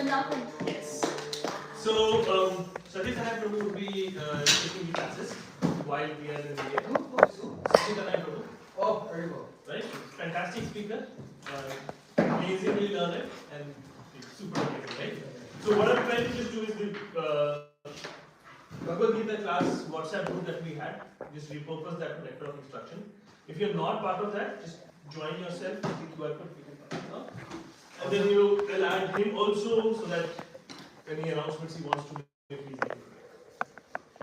Yes. So, Sadiq and I will be taking the classes while we are in the air. Sadiq and I will. Oh, very well. Right? Fantastic speaker. Amazingly learned and super amazing, right? So, what I'm trying to just do is the Bhagavad Gita class WhatsApp group that we had, just repurpose that to Nectar of Instruction. If you're not part of that, just join yourself with the QR code. And then you'll add him also so that any announcements he wants to make, please make it.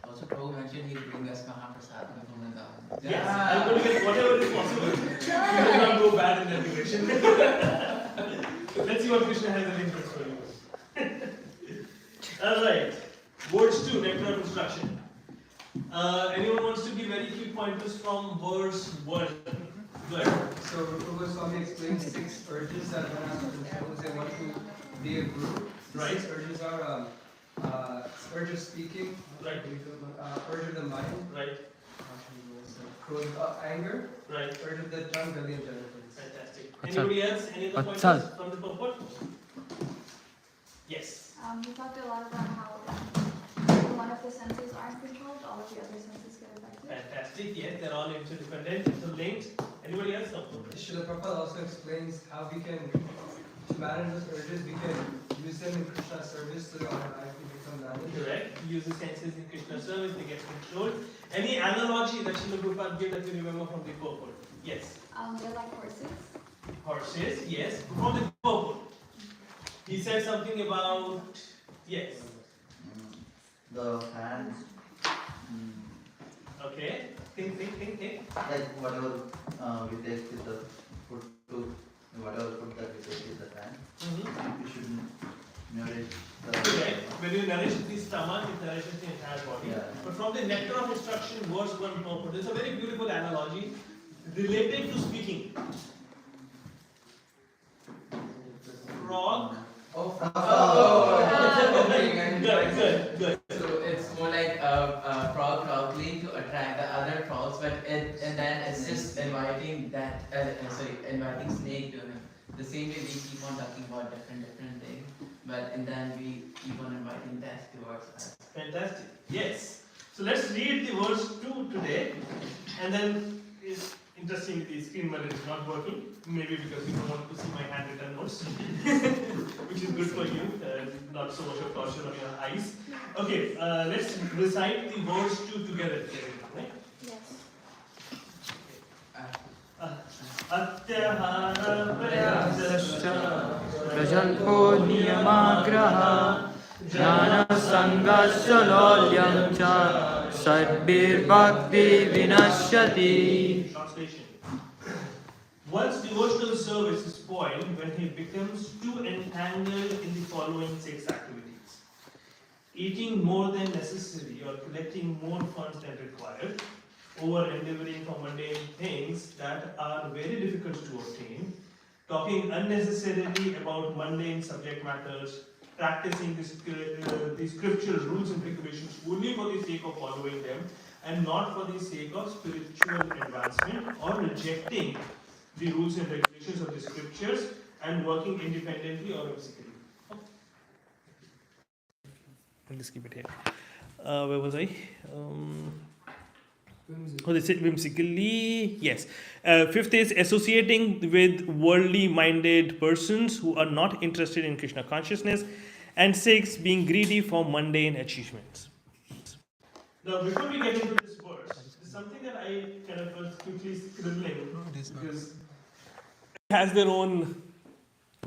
Also, Prabhu mentioned he'll bring us Mahaprasad from Vrindavan. Yes, I'm going to get whatever is possible. He will not go bad in that direction. Let's see what Krishna has arranged for you. Alright, words 2, Nectar of Instruction. Anyone wants to give very quick pointers from verse 1? Go ahead. So, Rupa Goswami explains 6 urges that one has to control if they want to be a guru. The Right. 6 urges are urge of speaking, Right. urge of the mind, Right. anger, Right. urge of the tongue, belly, and genitals. Fantastic. Anybody else? Any other pointers from the purport? Yes. We talked a lot about how one of the senses aren't controlled, all of the other senses get affected. Fantastic. Yes, they're all interdependent, interlinked. Anybody else? No. Srila Prabhupada also explains how we can, to manage those urges, we can use them in Krishna's service so that our life will become managed. Correct. Use the senses in Krishna's service, they get controlled. Any analogy that Srila Prabhupada gave that you remember from the purport? Yes. They're like horses. Horses, yes. From the purport. He said something about, yes. The hands. Okay. Think. Like whatever we take with the food to whatever food that we take with the hand. We should nourish the. Correct. When you nourish the stomach, it nourishes the entire body. Yeah. But from the Nectar of Instruction, verse 1 purport, there's a very beautiful analogy related to speaking. Frog. Good. So it's more like a frog crawling to attract the other frogs, but and then it's just inviting that inviting snake to him. The same way we keep on talking about different things, but and then we keep on inviting that towards us. Fantastic. Yes. So let's read the verse 2 today, and then it's interesting the screen mode is not working. Maybe because you don't want to see my handwritten notes, which is good for you. Not so much of torture on your eyes. Okay. Let's recite the verse 2 together. Right? Yes. प्रजल्पो नियमाग्रह ज्ञानसङ्गस्य लौल्यं च सद्भिर्भक्ति विनश्यति. Translation. One's devotional service is spoiled when he becomes too entangled in the following 6 activities: eating more than necessary or collecting more funds than required, over endeavoring for mundane things that are very difficult to obtain, talking unnecessarily about mundane subject matters, practicing the scriptural rules and regulations only for the sake of following them and not for the sake of spiritual advancement, or rejecting the rules and regulations of the scriptures and working independently or whimsically. I'll just keep it here. Where was I? They said whimsically. Yes. 5th is associating with worldly minded persons who are not interested in Krishna consciousness. And 6, being greedy for mundane achievements. Now, before we get into this verse, there's something that I kind of was quickly scribbling because it has their own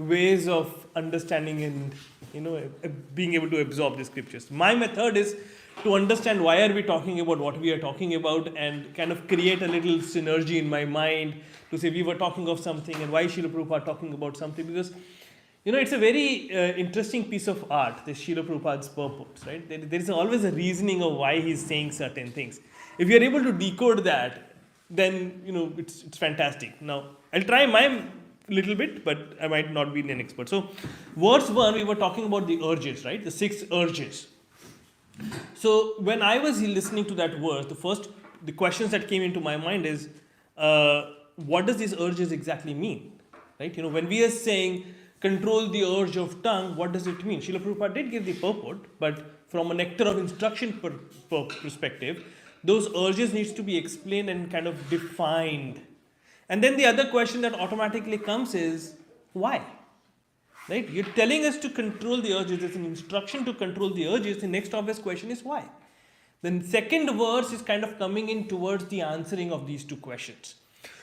ways of understanding and being able to absorb the scriptures. My method is to understand why are we talking about what we are talking about and kind of create a little synergy in my mind to say we were talking of something and why Srila Prabhupada talking about something, because it's a very interesting piece of art, this Srila Prabhupada's purports, right? There is always a reasoning of why he's saying certain things. If you're able to decode that, then it's fantastic. Now I'll try my little bit, but I might not be an expert. So verse 1, we were talking about the urges, right? The 6 urges. So when I was listening to that verse, the questions that came into my mind is, what does these urges exactly mean? Right? When we are saying control the urge of tongue, what does it mean? Srila Prabhupada did give the purport, but from a nectar of instruction perspective, those urges needs to be explained and kind of defined. And then the other question that automatically comes is, why? Right? You're telling us to control the urges. There's an instruction to control the urges. The next obvious question is why? The second verse is kind of coming in towards the answering of these two questions.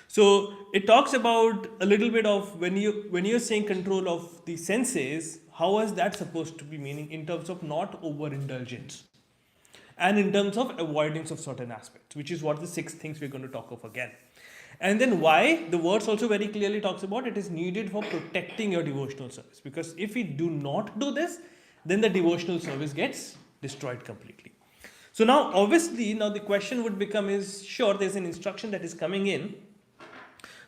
So it talks about a little bit of when you're saying control of the senses, how is that supposed to be meaning in terms of not overindulgence and in terms of avoidance of certain aspects, which is what the 6 things we're going to talk of again. And then why, the verse also very clearly talks about it is needed for protecting your devotional service. Because if we do not do this, then the devotional service gets destroyed completely. So now obviously, now the question would become is, sure, there's an instruction that is coming in.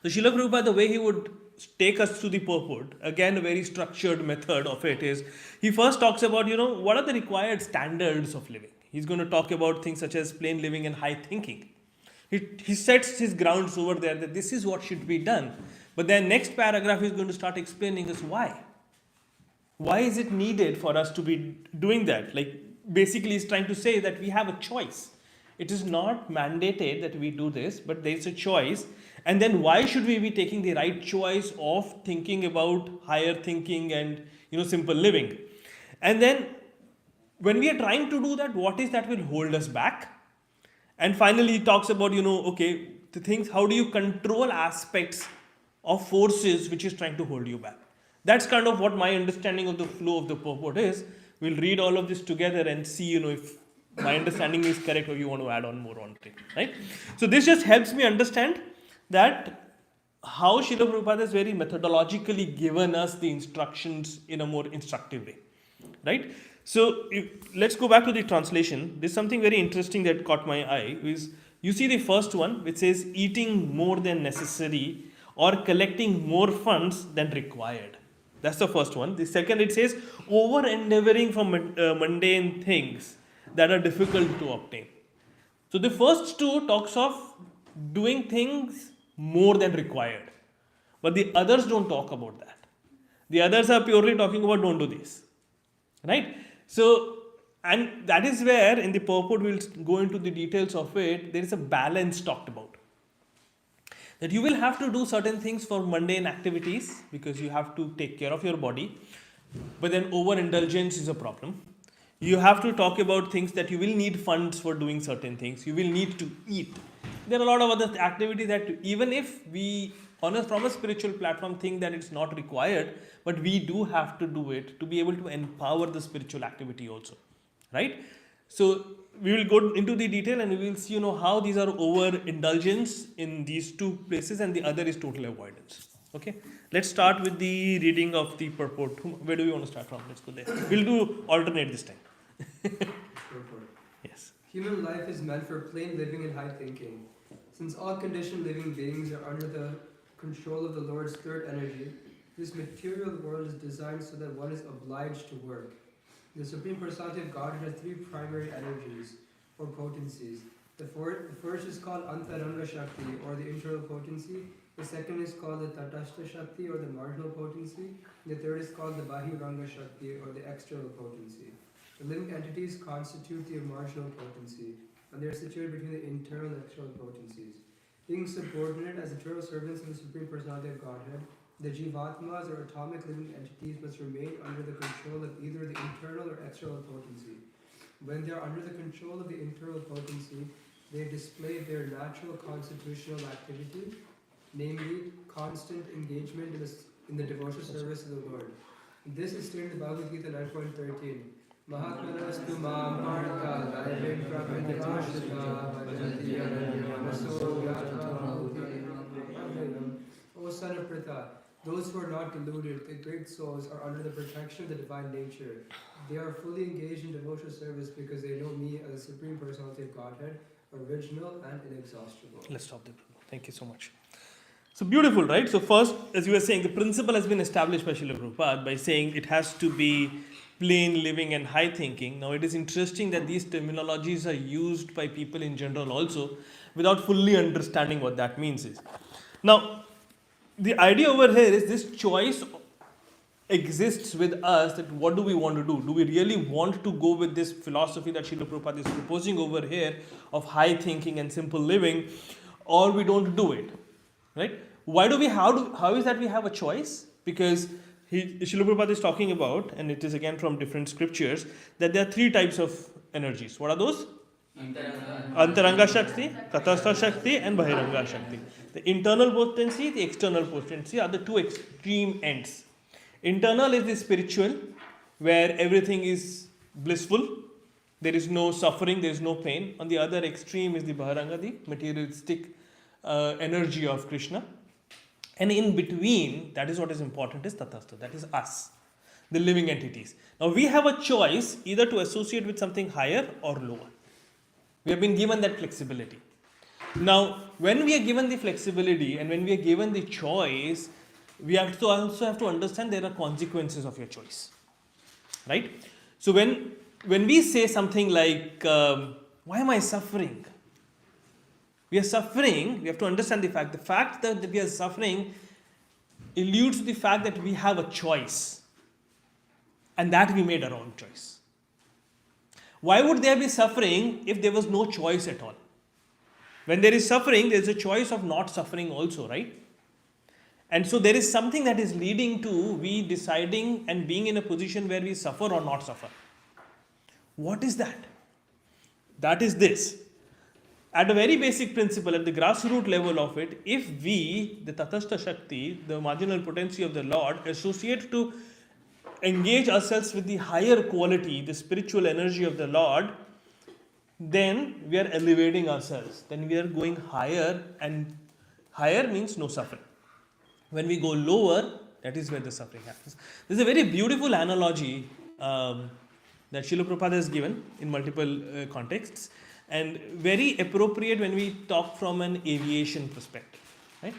So Srila Prabhupada, the way he would take us through the purport, again a very structured method of it is, he first talks about, what are the required standards of living. He's going to talk about things such as plain living and high thinking. He sets his grounds over there that this is what should be done. But then next paragraph is going to start explaining us why. Why is it needed for us to be doing that? Like basically he's trying to say that we have a choice. It is not mandated that we do this, but there is a choice. And then why should we be taking the right choice of thinking about higher thinking and simple living? And then when we are trying to do that, what is that will hold us back? And finally, he talks about, the things, how do you control aspects of forces which is trying to hold you back? That's kind of what my understanding of the flow of the purport is. We'll read all of this together and see, if my understanding is correct or you want to add on more on it, right? So this just helps me understand that how Srila Prabhupada has very methodologically given us the instructions in a more instructive way, right? So let's go back to the translation. There's something very interesting that caught my eye. Is you see the first one which says eating more than necessary or collecting more funds than required. That's the first one. The second, it says over endeavoring for mundane things that are difficult to obtain. So the first two talks of doing things more than required, but the others don't talk about that. The others are purely talking about don't do this, right? So, and that is where in the purport we'll go into the details of it. There is a balance talked about. That you will have to do certain things for mundane activities because you have to take care of your body. But then overindulgence is a problem. You have to talk about things that you will need funds for doing certain things. You will need to eat. There are a lot of other activities that even if we from a spiritual platform think that it's not required, but we do have to do it to be able to empower the spiritual activity also, right? So we will go into the detail and we will see how these are overindulgence in these two places and the other is total avoidance. Okay, let's start with the reading of the purport. Where do we want to start from? Let's go there. We'll do alternate this time. Purport. Yes. Human life is meant for plain living and high thinking. Since all conditioned living beings are under the control of the Lord's spirit energy, this material world is designed so that one is obliged to work. The Supreme Personality of Godhead has 3 primary energies, or potencies. The first is called Antaranga Shakti, or the internal potency. The second is called the Tatashta Shakti, or the marginal potency. The third is called the Bahiranga Shakti, or the external potency. The living entities constitute the marginal potency, and they are situated between the internal and external potencies. Being subordinate as eternal servants of the Supreme Personality of Godhead, the Jivatmas or atomic living entities must remain under the control of either the internal or external potency. When they are under the control of the internal potency, they display their natural constitutional activity, namely constant engagement in the devotional service of the Lord. This is stated in the Bhagavad Gita 9.13. Mahatmanastu mam partha daivim prapritamashita bhajanti ananyamanaso vyatma. O son of Pritha, those who are not deluded, the great souls, are under the protection of the divine nature. They are fully engaged in devotional service because they know me as the Supreme Personality of Godhead, original and inexhaustible. Let's stop there. Thank you so much. So beautiful, right? So first, as you were saying, the principle has been established by Srila Prabhupada by saying it has to be plain living and high thinking. Now it is interesting that these terminologies are used by people in general also without fully understanding what that means is. Now, the idea over here is this choice exists with us, that what do we want to do? Do we really want to go with this philosophy that Srila Prabhupada is proposing over here of high thinking and simple living, or we don't do it, right? Why do we, how is that we have a choice? Because Srila Prabhupada is talking about, and it is again from different scriptures, that there are three types of energies. What are those? Antaranga Shakti, Tatastha Shakti, and Bahiranga Shakti. The internal potency, the external potency are the two extreme ends. Internal is the spiritual, where everything is blissful, there is no suffering, there is no pain. On the other extreme is the Bahiranga, the materialistic energy of Krishna. And in between, that is what is important, is Tatastha, that is us, the living entities. Now we have a choice either to associate with something higher or lower. We have been given that flexibility. Now, when we are given the flexibility and when we are given the choice, we have to also have to understand there are consequences of your choice, right? So when we say something like, why am I suffering? We are suffering, we have to understand the fact that we are suffering alludes to the fact that we have a choice, and that we made our own choice. Why would there be suffering if there was no choice at all? When there is suffering, there is a choice of not suffering also, right? And so there is something that is leading to we deciding and being in a position where we suffer or not suffer. What is that? That is this. At a very basic principle, at the grassroots level of it, if we, the Tatastha Shakti, the marginal potency of the Lord, associate to engage ourselves with the higher quality, the spiritual energy of the Lord, then we are elevating ourselves. Then we are going higher, and higher means no suffering. When we go lower, that is where the suffering happens. This is a very beautiful analogy that Srila Prabhupada has given in multiple contexts, and very appropriate when we talk from an aviation perspective, right?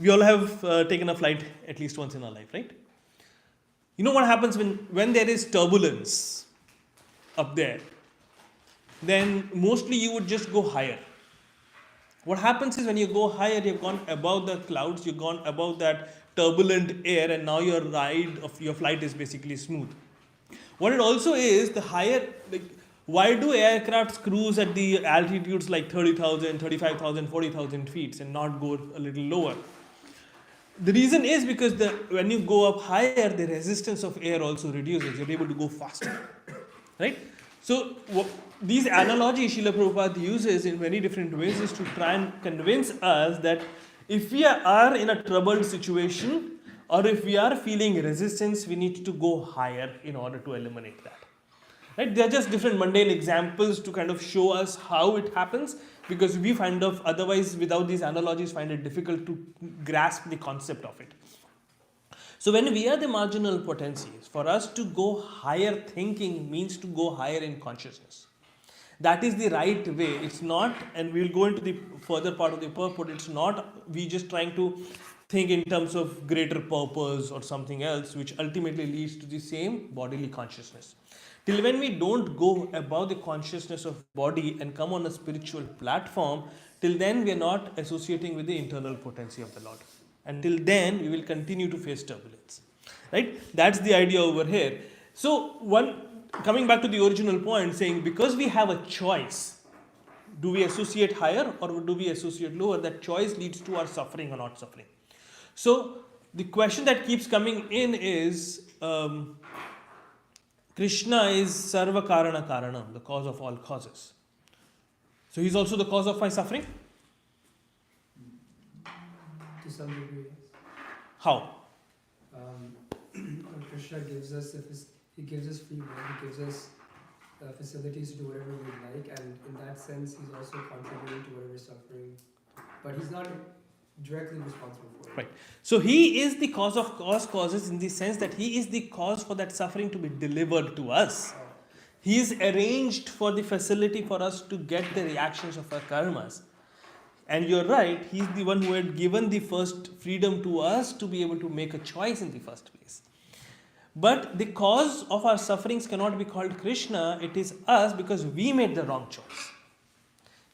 We all have taken a flight at least once in our life, right? You know what happens when there is turbulence up there? Then mostly you would just go higher. What happens is when you go higher, you've gone above the clouds, you've gone above that turbulent air, and now your ride of your flight is basically smooth. What it also is, the higher, why do aircrafts cruise at the altitudes like 30,000, 35,000, 40,000 feet and not go a little lower? The reason is because when you go up higher, the resistance of air also reduces. You're able to go faster, right? So these analogies Srila Prabhupada uses in many different ways is to try and convince us that if we are in a troubled situation or if we are feeling resistance, we need to go higher in order to eliminate that. Right? They are just different mundane examples to kind of show us how it happens, because we find of otherwise without these analogies find it difficult to grasp the concept of it. So when we are the marginal potencies, for us to go higher thinking means to go higher in consciousness. That is the right way. It's not, and we'll go into the further part of the purport, it's not we just trying to think in terms of greater purpose or something else, which ultimately leads to the same bodily consciousness. Till when we don't go above the consciousness of body and come on a spiritual platform, till then we are not associating with the internal potency of the Lord. Until then, we will continue to face turbulence. Right? That's the idea over here. So, coming back to the original point, saying because we have a choice, do we associate higher or do we associate lower? That choice leads to our suffering or not suffering. So, the question that keeps coming in is, Krishna is Sarva Karana Karanam, the cause of all causes. So he's also the cause of my suffering? To some degree, yes. How? Krishna gives us he gives us free will, he gives us facilities to do whatever we like, and in that sense, he's also contributing to whatever suffering. But he's not directly responsible for it. Right. So he is the cause of causes in the sense that he is the cause for that suffering to be delivered to us. He is arranged for the facility for us to get the reactions of our karmas. And you're right, he's the one who had given the first freedom to us to be able to make a choice in the first place. But the cause of our sufferings cannot be called Krishna, it is us, because we made the wrong choice.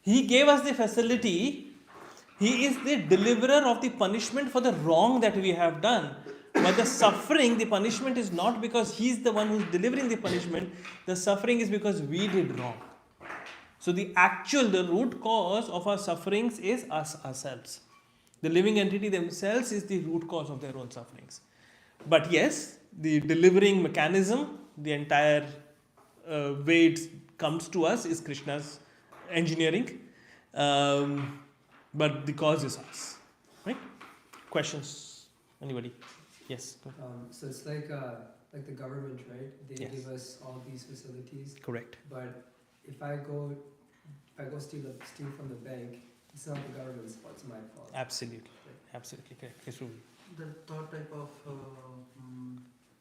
He gave us the facility. He is the deliverer of the punishment for the wrong that we have done. But the suffering, the punishment is not because he's the one who's delivering the punishment. The suffering is because we did wrong. So the root cause of our sufferings is us ourselves. The living entity themselves is the root cause of their own sufferings. But yes, the delivering mechanism, the entire way it comes to us is Krishna's engineering. But the cause is us. Right? Questions? Anybody? Yes. Go ahead. So it's like the government, right? They Yes. give us all these facilities, Correct. but if I go steal from the bank, it's not the government's fault. It's my fault. Absolutely. Absolutely correct. Yes, Ruby. The third type of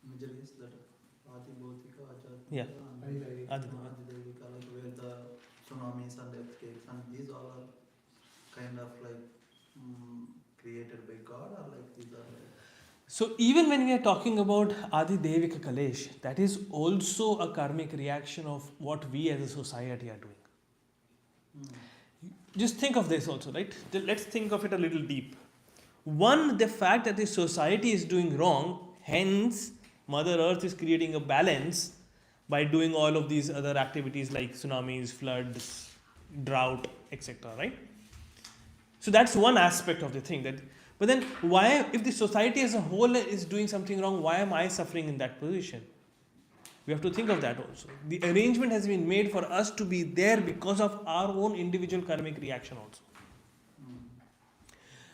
misery is that Adi Bhautika, Yeah. Adidaivi. Adidevika, like where the tsunamis and earthquakes and these all are kind of like created by God, or like these are like. So even when we are talking about Adi Devika Kalesh, that is also a karmic reaction of what we as a society are doing. Just think of this also, right? Let's think of it a little deep. One, the fact that the society is doing wrong, hence Mother Earth is creating a balance by doing all of these other activities like tsunamis, floods, drought, etc. Right? So that's one aspect of the thing. But then why, if the society as a whole is doing something wrong, why am I suffering in that position? We have to think of that also. The arrangement has been made for us to be there because of our own individual karmic reaction also.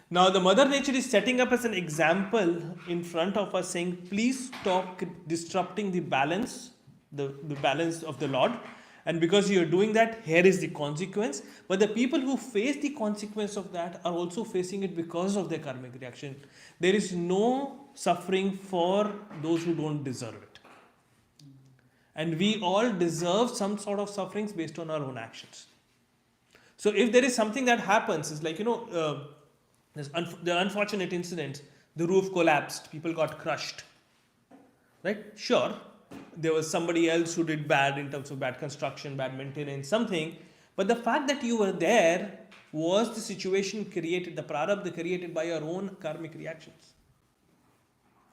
Now the Mother Nature is setting up as an example in front of us saying, please stop disrupting the balance, the balance of the Lord. And because you are doing that, here is the consequence. But the people who face the consequence of that are also facing it because of their karmic reaction. There is no suffering for those who don't deserve it. And we all deserve some sort of sufferings based on our own actions. So if there is something that happens, it's like, the unfortunate incident, the roof collapsed, people got crushed. Right? Sure, there was somebody else who did bad in terms of bad construction, bad maintenance, something. But the fact that you were there was the situation created, the prarabdha created by your own karmic reactions.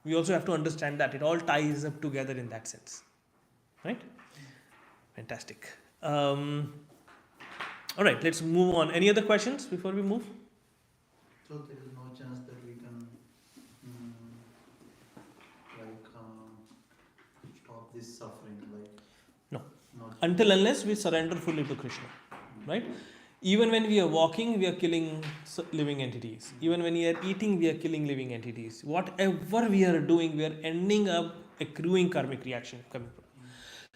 We also have to understand that. It all ties up together in that sense. Right? Fantastic. All right, let's move on. Any other questions before we move? So there is no chance that we can stop this suffering, like. No. No. Until unless we surrender fully to Krishna. Right? Even when we are walking, we are killing living entities. Even when we are eating, we are killing living entities. Whatever we are doing, we are ending up accruing karmic reaction coming from.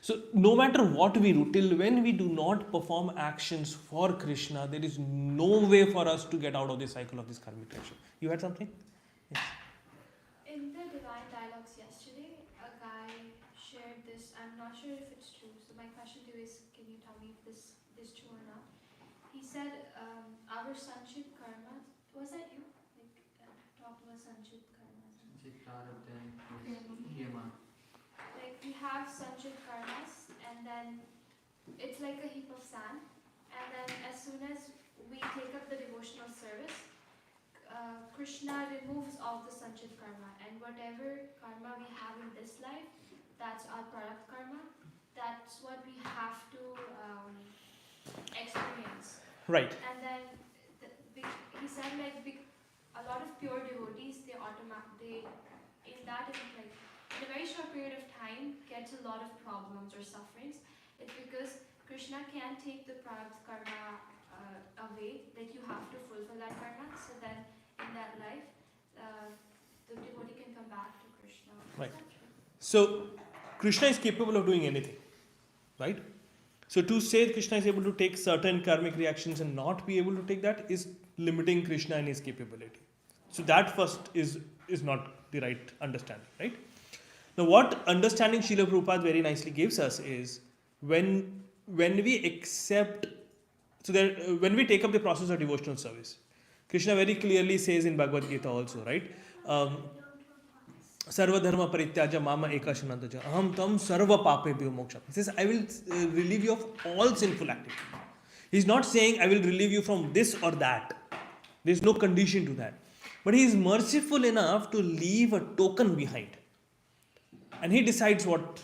So no matter what we do, till when we do not perform actions for Krishna, there is no way for us to get out of the cycle of this karmic reaction. You had something? Yes. In the Divine Dialogues yesterday, a guy shared this. I'm not sure if it's true. So my question to you is, can you tell me if this is true or not? He said, our Sanchit karma, was that you? Like, talk about Sanchit karma. Like, we have Sanchit karmas, and then it's like a heap of sand. And then as soon as we take up the devotional service, Krishna removes all the Sanchit karma, and whatever karma we have in this life, that's our product karma. That's what we have to experience. Right. And then he said, like, a lot of pure devotees, they in that like in a very short period of time gets a lot of problems or sufferings. It's because Krishna can't take the product karma away. Like, you have to fulfill that karma. So then in that life, the devotee can come back to Krishna. Right. So Krishna is capable of doing anything, right? So to say Krishna is able to take certain karmic reactions and not be able to take that is limiting Krishna and his capability. So that first is not the right understanding, right? Now what understanding Srila Prabhupada very nicely gives us is when we accept, so that when we take up the process of devotional service, Krishna very clearly says in Bhagavad Gita also, right? Sarva dharma parityaja mama ekashanantaja aham tam sarva papebhyo moksha. He says, I will relieve you of all sinful activity. He's not saying I will relieve you from this or that. There's no condition to that. But he is merciful enough to leave a token behind. And he decides what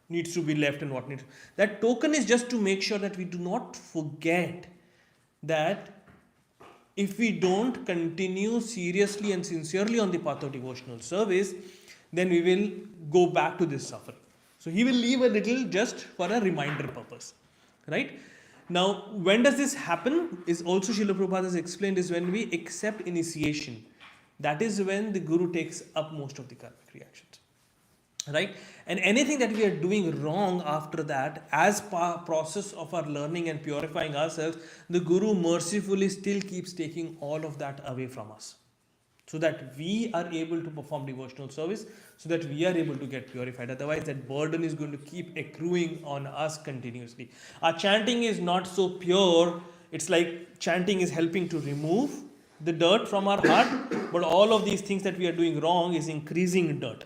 needs to be left and what needs. That token is just to make sure that we do not forget that if we don't continue seriously and sincerely on the path of devotional service, then we will go back to this suffering. So he will leave a little just for a reminder purpose. Right? Now, when does this happen? Is also Srila Prabhupada has explained, is when we accept initiation. That is when the Guru takes up most of the karmic reactions. Right? And anything that we are doing wrong after that, as process of our learning and purifying ourselves, the Guru mercifully still keeps taking all of that away from us, so that we are able to perform devotional service, so that we are able to get purified. Otherwise, that burden is going to keep accruing on us continuously. Our chanting is not so pure. It's like chanting is helping to remove the dirt from our heart, but all of these things that we are doing wrong is increasing dirt.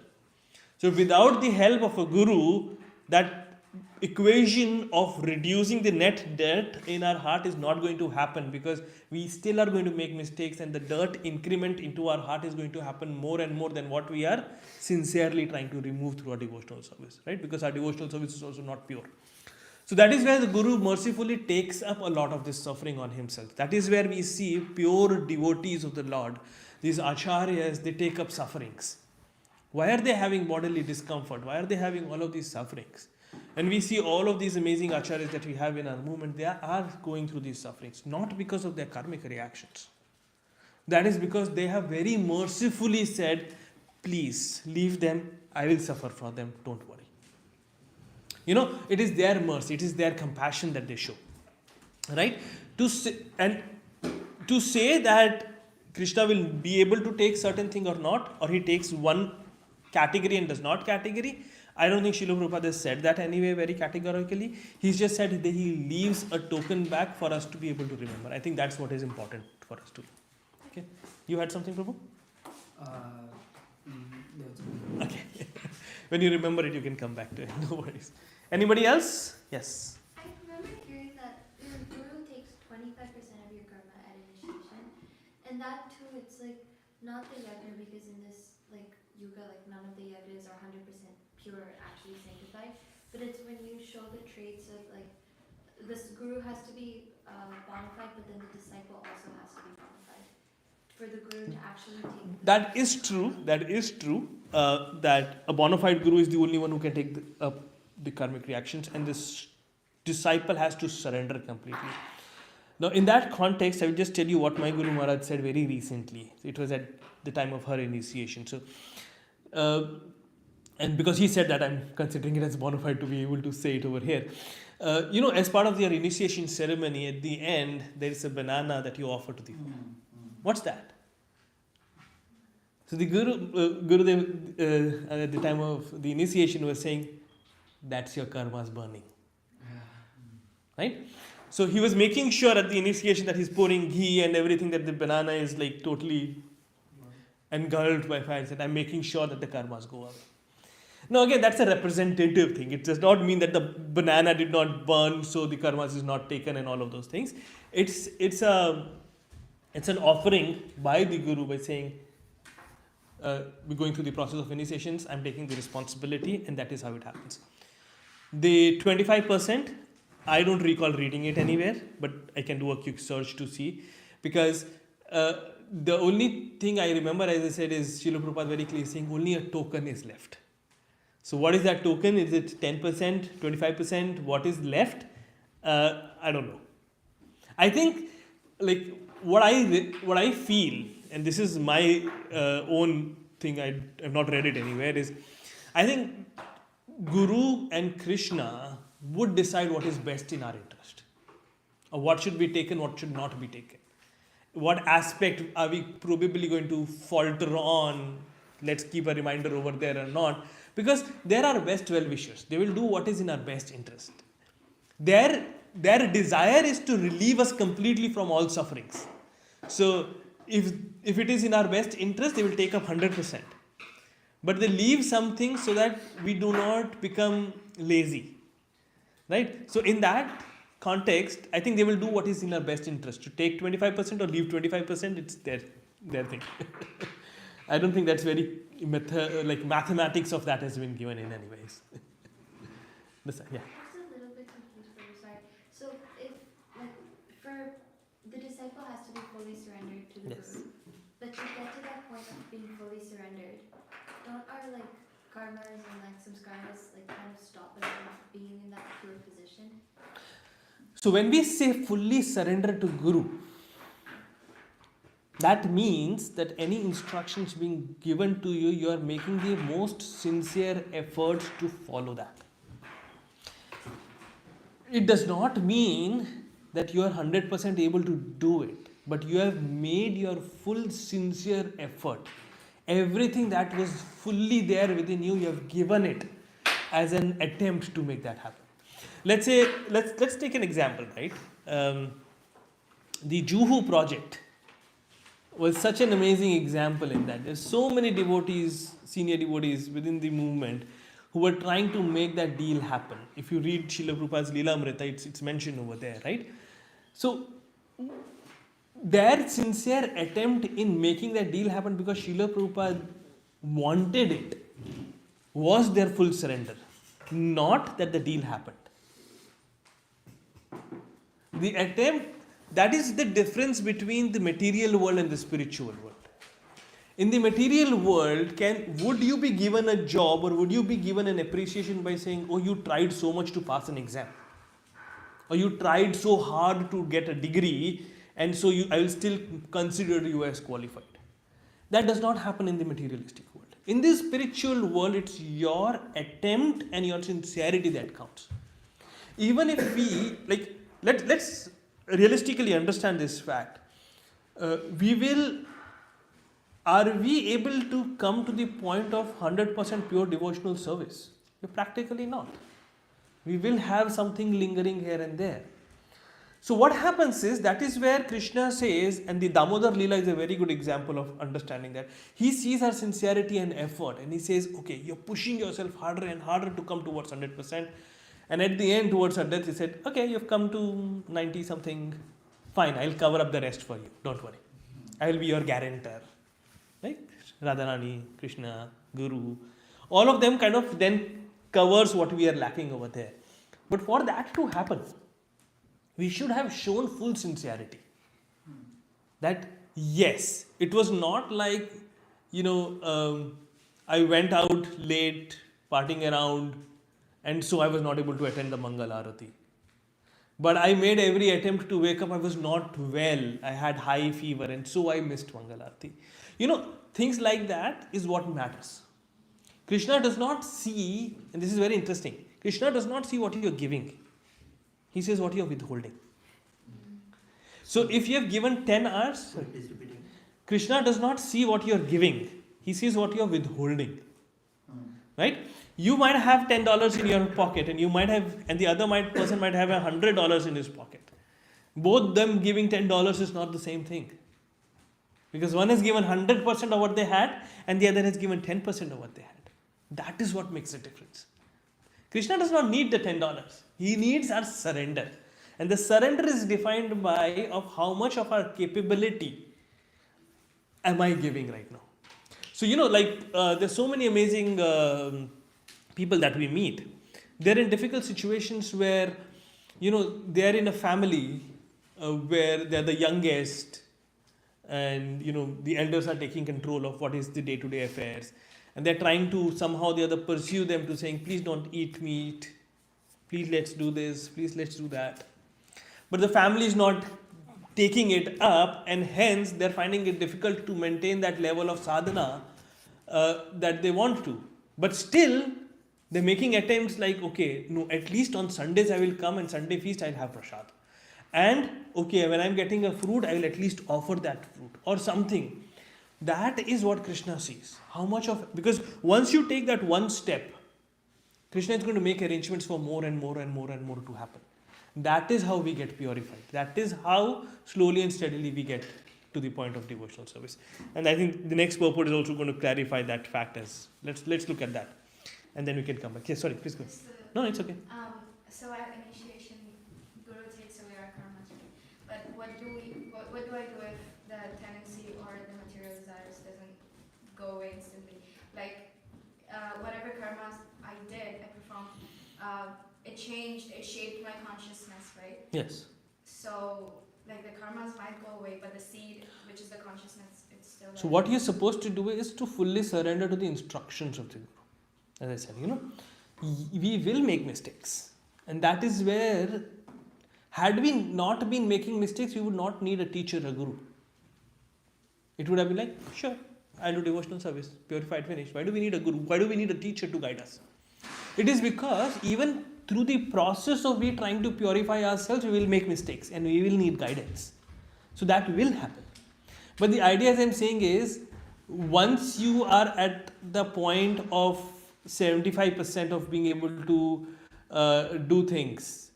So without the help of a guru, that equation of reducing the net dirt in our heart is not going to happen, because we still are going to make mistakes, and the dirt increment into our heart is going to happen more and more than what we are sincerely trying to remove through our devotional service, right? Because our devotional service is also not pure. So that is where the Guru mercifully takes up a lot of this suffering on himself. That is where we see pure devotees of the Lord, these acharyas, they take up sufferings. Why are they having bodily discomfort? Why are they having all of these sufferings? And we see all of these amazing acharyas that we have in our movement, they are going through these sufferings, not because of their karmic reactions. That is because they have very mercifully said, please leave them, I will suffer for them, don't worry. You know, it is their mercy, it is their compassion that they show. Right? To say that Krishna will be able to take certain thing or not, or he takes one category and does not category, I don't think Srila Prabhupada has said that anyway very categorically. He's just said that he leaves a token back for us to be able to remember. I think that's what is important for us to do. Okay. You had something, Prabhu? No, it's okay. Okay. When you remember it, you can come back to it. No worries. Anybody else? Yes. I remember hearing that your guru takes 25% of your karma at initiation, and that too, it's like not the yajna, because in this like yuga, like none of the yajnas are 100% pure, actually sanctified. But it's when you show the traits of like this guru has to be bona fide, but then the disciple also has to be bona fide for the guru to actually take. That is true. That is true. That a bona fide guru is the only one who can take the karmic reactions, and this disciple has to surrender completely. Now, in that context, I will just tell you what my Guru Maharaj said very recently. It was at the time of her initiation. So, and because he said that, I'm considering it as bona fide to be able to say it over here. As part of their initiation ceremony, at the end, there is a banana that you offer to the Guru. What's that? So the Gurudev, at the time of the initiation, was saying, that's your karma's burning. Right? So he was making sure at the initiation that he's pouring ghee and everything, that the banana is like totally engulfed by fire. Said, I'm making sure that the karmas go away. Now again, that's a representative thing. It does not mean that the banana did not burn, so the karmas is not taken and all of those things. It's an offering by the Guru by saying, we're going through the process of initiations, I'm taking the responsibility, and that is how it happens. The 25%, I don't recall reading it anywhere, but I can do a quick search to see, because the only thing I remember, as I said, is Srila Prabhupada very clearly saying only a token is left. So what is that token? Is it 10%, 25%? What is left? I don't know. I think like what I feel, and this is my own thing, I have not read it anywhere, is I think Guru and Krishna would decide what is best in our interest, or what should be taken, what should not be taken. What aspect are we probably going to falter on? Let's keep a reminder over there or not, because they're our best well-wishers. They will do what is in our best interest. Their desire is to relieve us completely from all sufferings. So if it is in our best interest, they will take up 100%. But they leave something so that we do not become lazy. Right? So in that context, I think they will do what is in our best interest. To take 25% or leave 25%, it's their their thing. I don't think that's very like mathematics of that has been given in any ways. Yeah. I'm just a little bit confused for you, sorry. So if like for the disciple has to be fully surrendered to the Yes. guru, but to get to that point of being fully surrendered, don't our like karmas and like samskaras like kind of stop us from being in that pure position? So when we say fully surrender to Guru, that means that any instructions being given to you, you are making the most sincere efforts to follow that. It does not mean that you are 100% able to do it, but you have made your full sincere effort. Everything that was fully there within you, you have given it as an attempt to make that happen. Let's say, let's take an example, right? The Juhu project was such an amazing example in that. There's so many devotees, senior devotees within the movement who were trying to make that deal happen. If you read Srila Prabhupada's Leelamrita, it's mentioned over there, right? So, their sincere attempt in making that deal happen because Srila Prabhupada wanted it was their full surrender. Not that the deal happened. The attempt, that is the difference between the material world and the spiritual world. In the material world, would you be given a job or would you be given an appreciation by saying, oh, you tried so much to pass an exam? Or you tried so hard to get a degree and so I will still consider you as qualified. That does not happen in the materialistic world. In the spiritual world, it's your attempt and your sincerity that counts. Even if we, let's realistically understand this fact. Are we able to come to the point of 100% pure devotional service? Practically not. We will have something lingering here and there. So what happens is, that is where Krishna says, and the Damodar Leela is a very good example of understanding that. He sees our sincerity and effort and he says, okay, you're pushing yourself harder and harder to come towards 100%. And at the end, towards her death, he said, okay, you've come to 90 something, fine, I'll cover up the rest for you, don't worry. I will be your guarantor. Right? Radharani, Krishna, Guru, all of them kind of then covers what we are lacking over there. But for that to happen, we should have shown full sincerity. That yes, it was not like, I went out late, partying around, and so I was not able to attend the Mangal Arati. But I made every attempt to wake up, I was not well, I had high fever, and so I missed Mangal Arati. Things like that is what matters. Krishna does not see, and this is very interesting, Krishna does not see what you are giving. He says what you are withholding. So if you have given 10 hours, Krishna does not see what you are giving. He sees what you are withholding. Right? You might have $10 in your pocket and the other person might have $100 in his pocket. Both them giving $10 is not the same thing. Because one has given 100% of what they had and the other has given 10% of what they had. That is what makes a difference. Krishna does not need the $10. He needs our surrender. And the surrender is defined by of how much of our capability am I giving right now. So, there's so many amazing people that we meet. They're in difficult situations where, they're in a family where they're the youngest and, the elders are taking control of what is the day-to-day affairs. And they're trying to somehow or the other pursue them to saying, please don't eat meat. Please let's do this. Please let's do that. But the family is not taking it up and hence they're finding it difficult to maintain that level of sadhana that they want to. But still, they're making attempts like, okay, no, at least on Sundays I will come and Sunday feast I'll have prasad. And, okay, when I'm getting a fruit, I will at least offer that fruit or something. That is what Krishna sees. How much of, because once you take that one step, Krishna is going to make arrangements for more and more and more and more to happen. That is how we get purified. That is how slowly and steadily we get to the point of devotional service. And I think the next purport is also going to clarify that fact as, let's look at that. And then we can come back. Yes, sorry, please go. No, it's okay. So at initiation, Guru takes away our karma, but what do I do if the tendency or the material desires doesn't go away instantly. Like whatever karmas I did, I performed, it changed, it shaped my consciousness, right? Yes. So like the karmas might go away, but the seed, which is the consciousness, it's still there. So what you're supposed to do is to fully surrender to the instructions of the Guru. As I said, we will make mistakes. And that is where, had we not been making mistakes, we would not need a teacher, a Guru. It would have been like, sure, I'll do devotional service, purified, finished. Why do we need a Guru? Why do we need a teacher to guide us? It is because even through the process of we trying to purify ourselves, we will make mistakes and we will need guidance. So that will happen. But the idea, as I'm saying, is once you are at the point of 75% of being able to do things,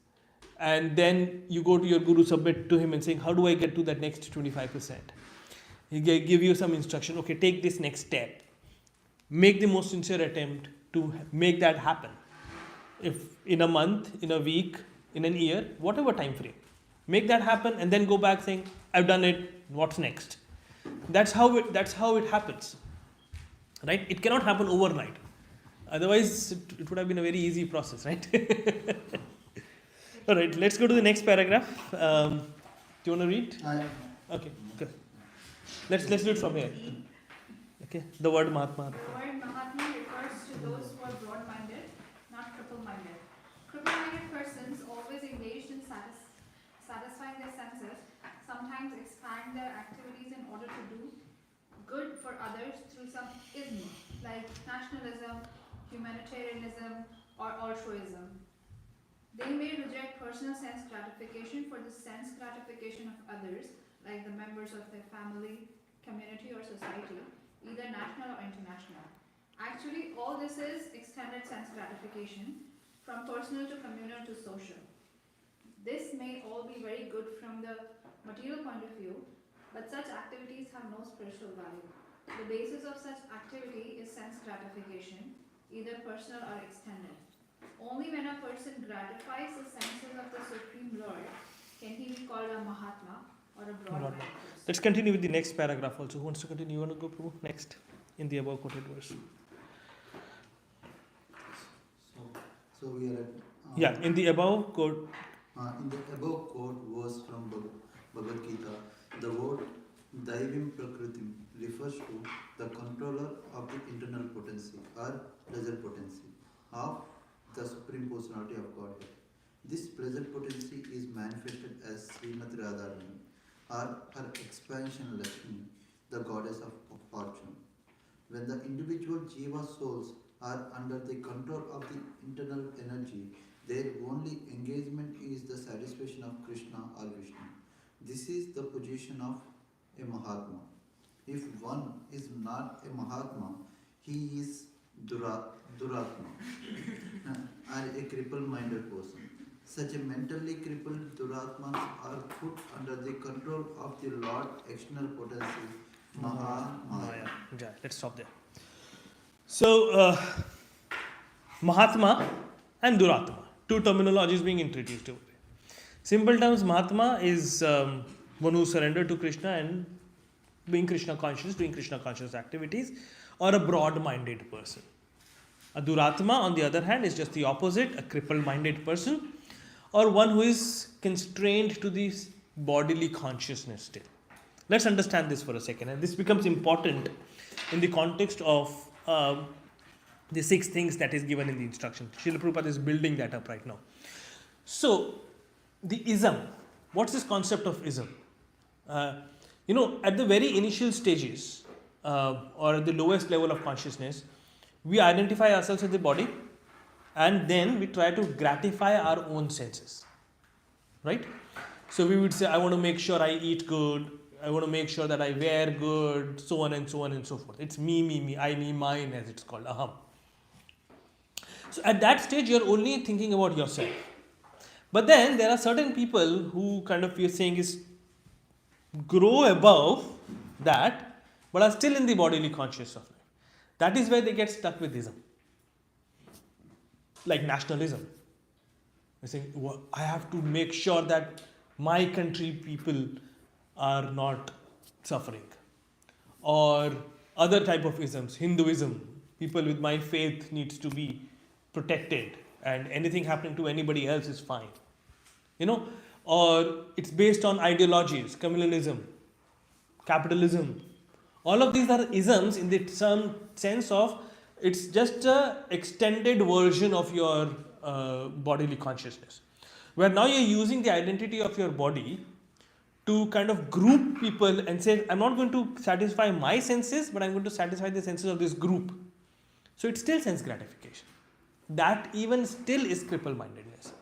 and then you go to your Guru, submit to him and saying, how do I get to that next 25%? He give you some instruction. Okay, take this next step. Make the most sincere attempt to make that happen. If in a month, in a week, in an year, whatever time frame, make that happen and then go back saying, I've done it, what's next? That's how it happens. Right? It cannot happen overnight. Otherwise, it would have been a very easy process, right? All right, let's go to the next paragraph. Do you want to read? Okay, good. Let's do it from here. Okay, the word Mahatma. The word Mahatma refers to those who are broad-minded, not cripple-minded. Cripple-minded persons always engaged in satisfying their senses, sometimes expand their activities in order to do good for others through some ism, like nationalism, humanitarianism, or altruism. They may reject personal sense gratification for the sense gratification of others, like the members of their family, community, or society, either national or international. Actually, all this is extended sense gratification, from personal to communal to social. This may all be very good from the material point of view, but such activities have no spiritual value. The basis of such activity is sense gratification, either personal or extended. Only when a person gratifies the senses of the Supreme Lord can he be called a Mahatma or a broad-minded person. Let's continue with the next paragraph also. Who wants to continue? You want to go, Prabhu? Next, in the above quoted verse. So we are at. In the above quote. In the above quote verse from Bhagavad Gita, the word Daivim Prakritim refers to the controller of the internal potency or pleasure potency of the Supreme Personality of Godhead. This pleasure potency is manifested as Srimati Radharani or her expansion Lakshmi, the goddess of fortune. When the individual Jiva souls are under the control of the internal energy, their only engagement is the satisfaction of Krishna or Vishnu. This is the position of a Mahatma. If one is not a Mahatma, he is Duratma or a cripple-minded person. Such a mentally crippled Duratmas are put under the control of the Lord external potency, Mahamaya. Let's stop there. So, Mahatma and Duratma, two terminologies being introduced over there. Simple terms, Mahatma is one who surrendered to Krishna and being Krishna conscious, doing Krishna conscious activities, or a broad-minded person. A Duratma, on the other hand, is just the opposite, a cripple-minded person, or one who is constrained to this bodily consciousness still. Let's understand this for a second, and this becomes important in the context of the 6 things that is given in the instruction. Srila Prabhupada is building that up right now. So, the ism, what's this concept of ism? At the very initial stages, or at the lowest level of consciousness, we identify ourselves as the body, and then we try to gratify our own senses, right? So we would say, I want to make sure I eat good, I want to make sure that I wear good, so on and so on and so forth. It's me, I, me, mine, as it's called, aham. So at that stage, you're only thinking about yourself. But then there are certain people who kind of, you're saying, is grow above that, but are still in the bodily conscious of life. That is where they get stuck with ism. Like nationalism. They're saying, I have to make sure that my country people are not suffering. or other type of isms, Hinduism. People with my faith needs to be protected, and anything happening to anybody else is fine. You know, or it's based on ideologies, communalism, capitalism. All of these are isms in the some sense of it's just a extended version of your bodily consciousness, where now you're using the identity of your body to kind of group people and say, I'm not going to satisfy my senses, but I'm going to satisfy the senses of this group. So it's still sense gratification. That even still is cripple mindedness.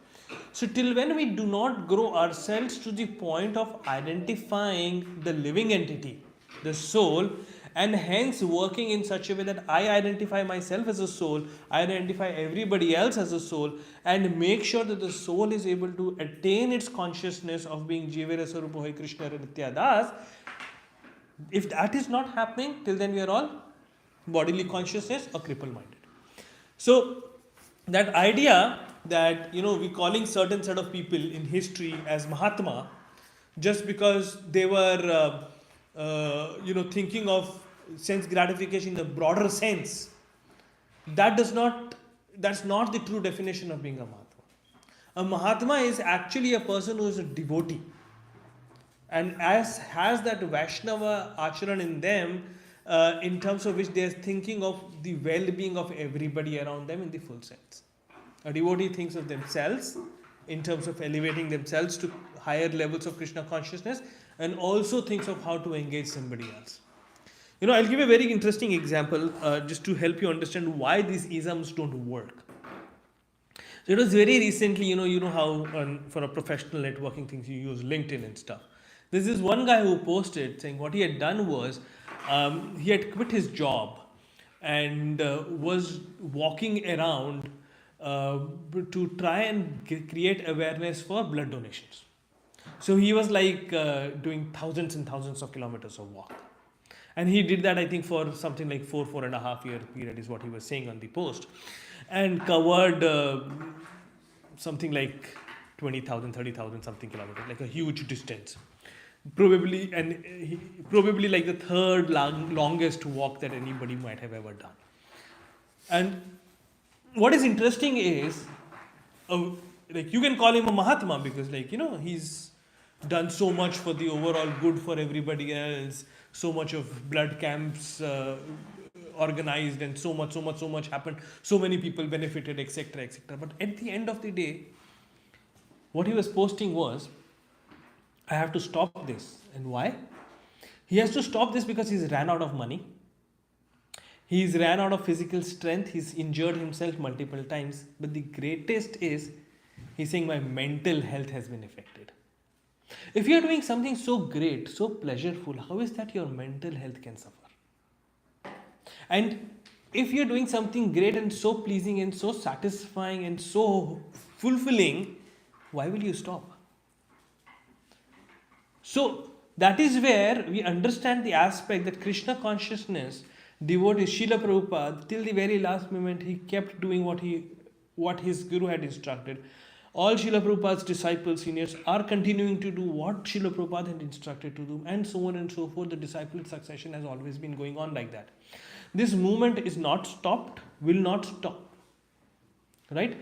So, till when we do not grow ourselves to the point of identifying the living entity, the soul, and hence working in such a way that I identify myself as a soul, I identify everybody else as a soul, and make sure that the soul is able to attain its consciousness of being Jivera Sarupa Hai Krishna Nitya Das. If that is not happening, till then we are all bodily consciousness or cripple minded. So, that idea that we calling certain set of people in history as Mahatma just because they were thinking of sense gratification in the broader sense, that's not the true definition of being a Mahatma. A Mahatma is actually a person who is a devotee and as has that Vaishnava acharan in them, in terms of which they are thinking of the well-being of everybody around them in the full sense. A devotee thinks of themselves in terms of elevating themselves to higher levels of Krishna consciousness and also thinks of how to engage somebody else. I'll give a very interesting example just to help you understand why these isms don't work. So it was very recently, you know how for a professional networking things you use LinkedIn and stuff. There's this one guy who posted saying what he had done was he had quit his job and was walking around to try and create awareness for blood donations. So he was like doing thousands and thousands of kilometers of walk. And he did that, I think, for something like 4.5 year period is what he was saying on the post. And covered something like 20,000, 30,000 something kilometers, like a huge distance. Probably like the third longest walk that anybody might have ever done. And what is interesting is, like you can call him a Mahatma because he's done so much for the overall good for everybody else, so much of blood camps organized and so much happened, so many people benefited, etc. But at the end of the day, what he was posting was, I have to stop this. And why? He has to stop this because he's ran out of money. He's ran out of physical strength. He's injured himself multiple times. But the greatest is, he's saying my mental health has been affected. If you're doing something so great, so pleasureful, how is that your mental health can suffer? And if you're doing something great and so pleasing and so satisfying and so fulfilling, why will you stop? So that is where we understand the aspect that Krishna consciousness, devotee Srila Prabhupada, till the very last moment, he kept doing what his guru had instructed. All Srila Prabhupada's disciples, seniors, are continuing to do what Srila Prabhupada had instructed to do, and so on and so forth. The disciple succession has always been going on like that. This movement is not stopped, will not stop. Right?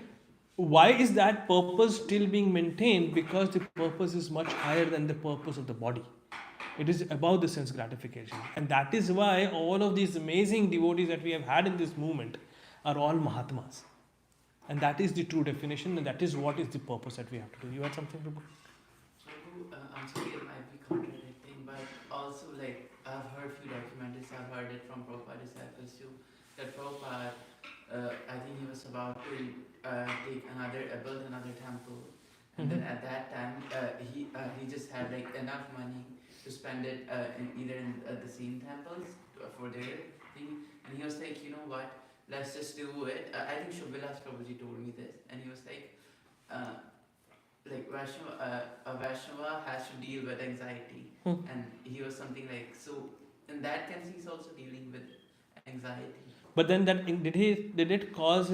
Why is that purpose still being maintained? Because the purpose is much higher than the purpose of the body. It is about the sense gratification. And that is why all of these amazing devotees that we have had in this movement are all Mahatmas. And that is the true definition, and that is what is the purpose that we have to do. You had something to So, I'm sorry, it might be contradicting, but also, like, I've heard few documentaries, I've heard it from Prabhupada disciples too, that Prabhupada, I think he was about to build another temple, and then at that time, he just had like enough money to spend it in the same temples for their thing, and he was like, you know what, let's just do it. I think Shubhilas Prabhuji told me this, and he was like a Vaishnava has to deal with anxiety, and he was something like, so in that sense he's also dealing with anxiety. But then did it cause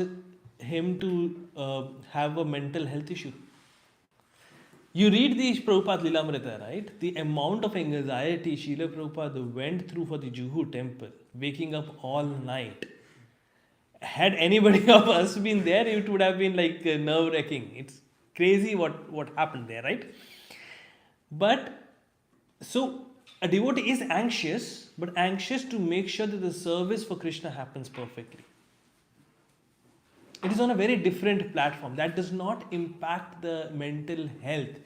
him to have a mental health issue? You read the Prabhupada Lilamrita, right? The amount of anxiety Srila Prabhupada went through for the Juhu temple, waking up all night. Had anybody of us been there, it would have been like nerve-wracking. It's crazy what happened there, right? But so a devotee is anxious, but anxious to make sure that the service for Krishna happens perfectly. It is on a very different platform that does not impact the mental health.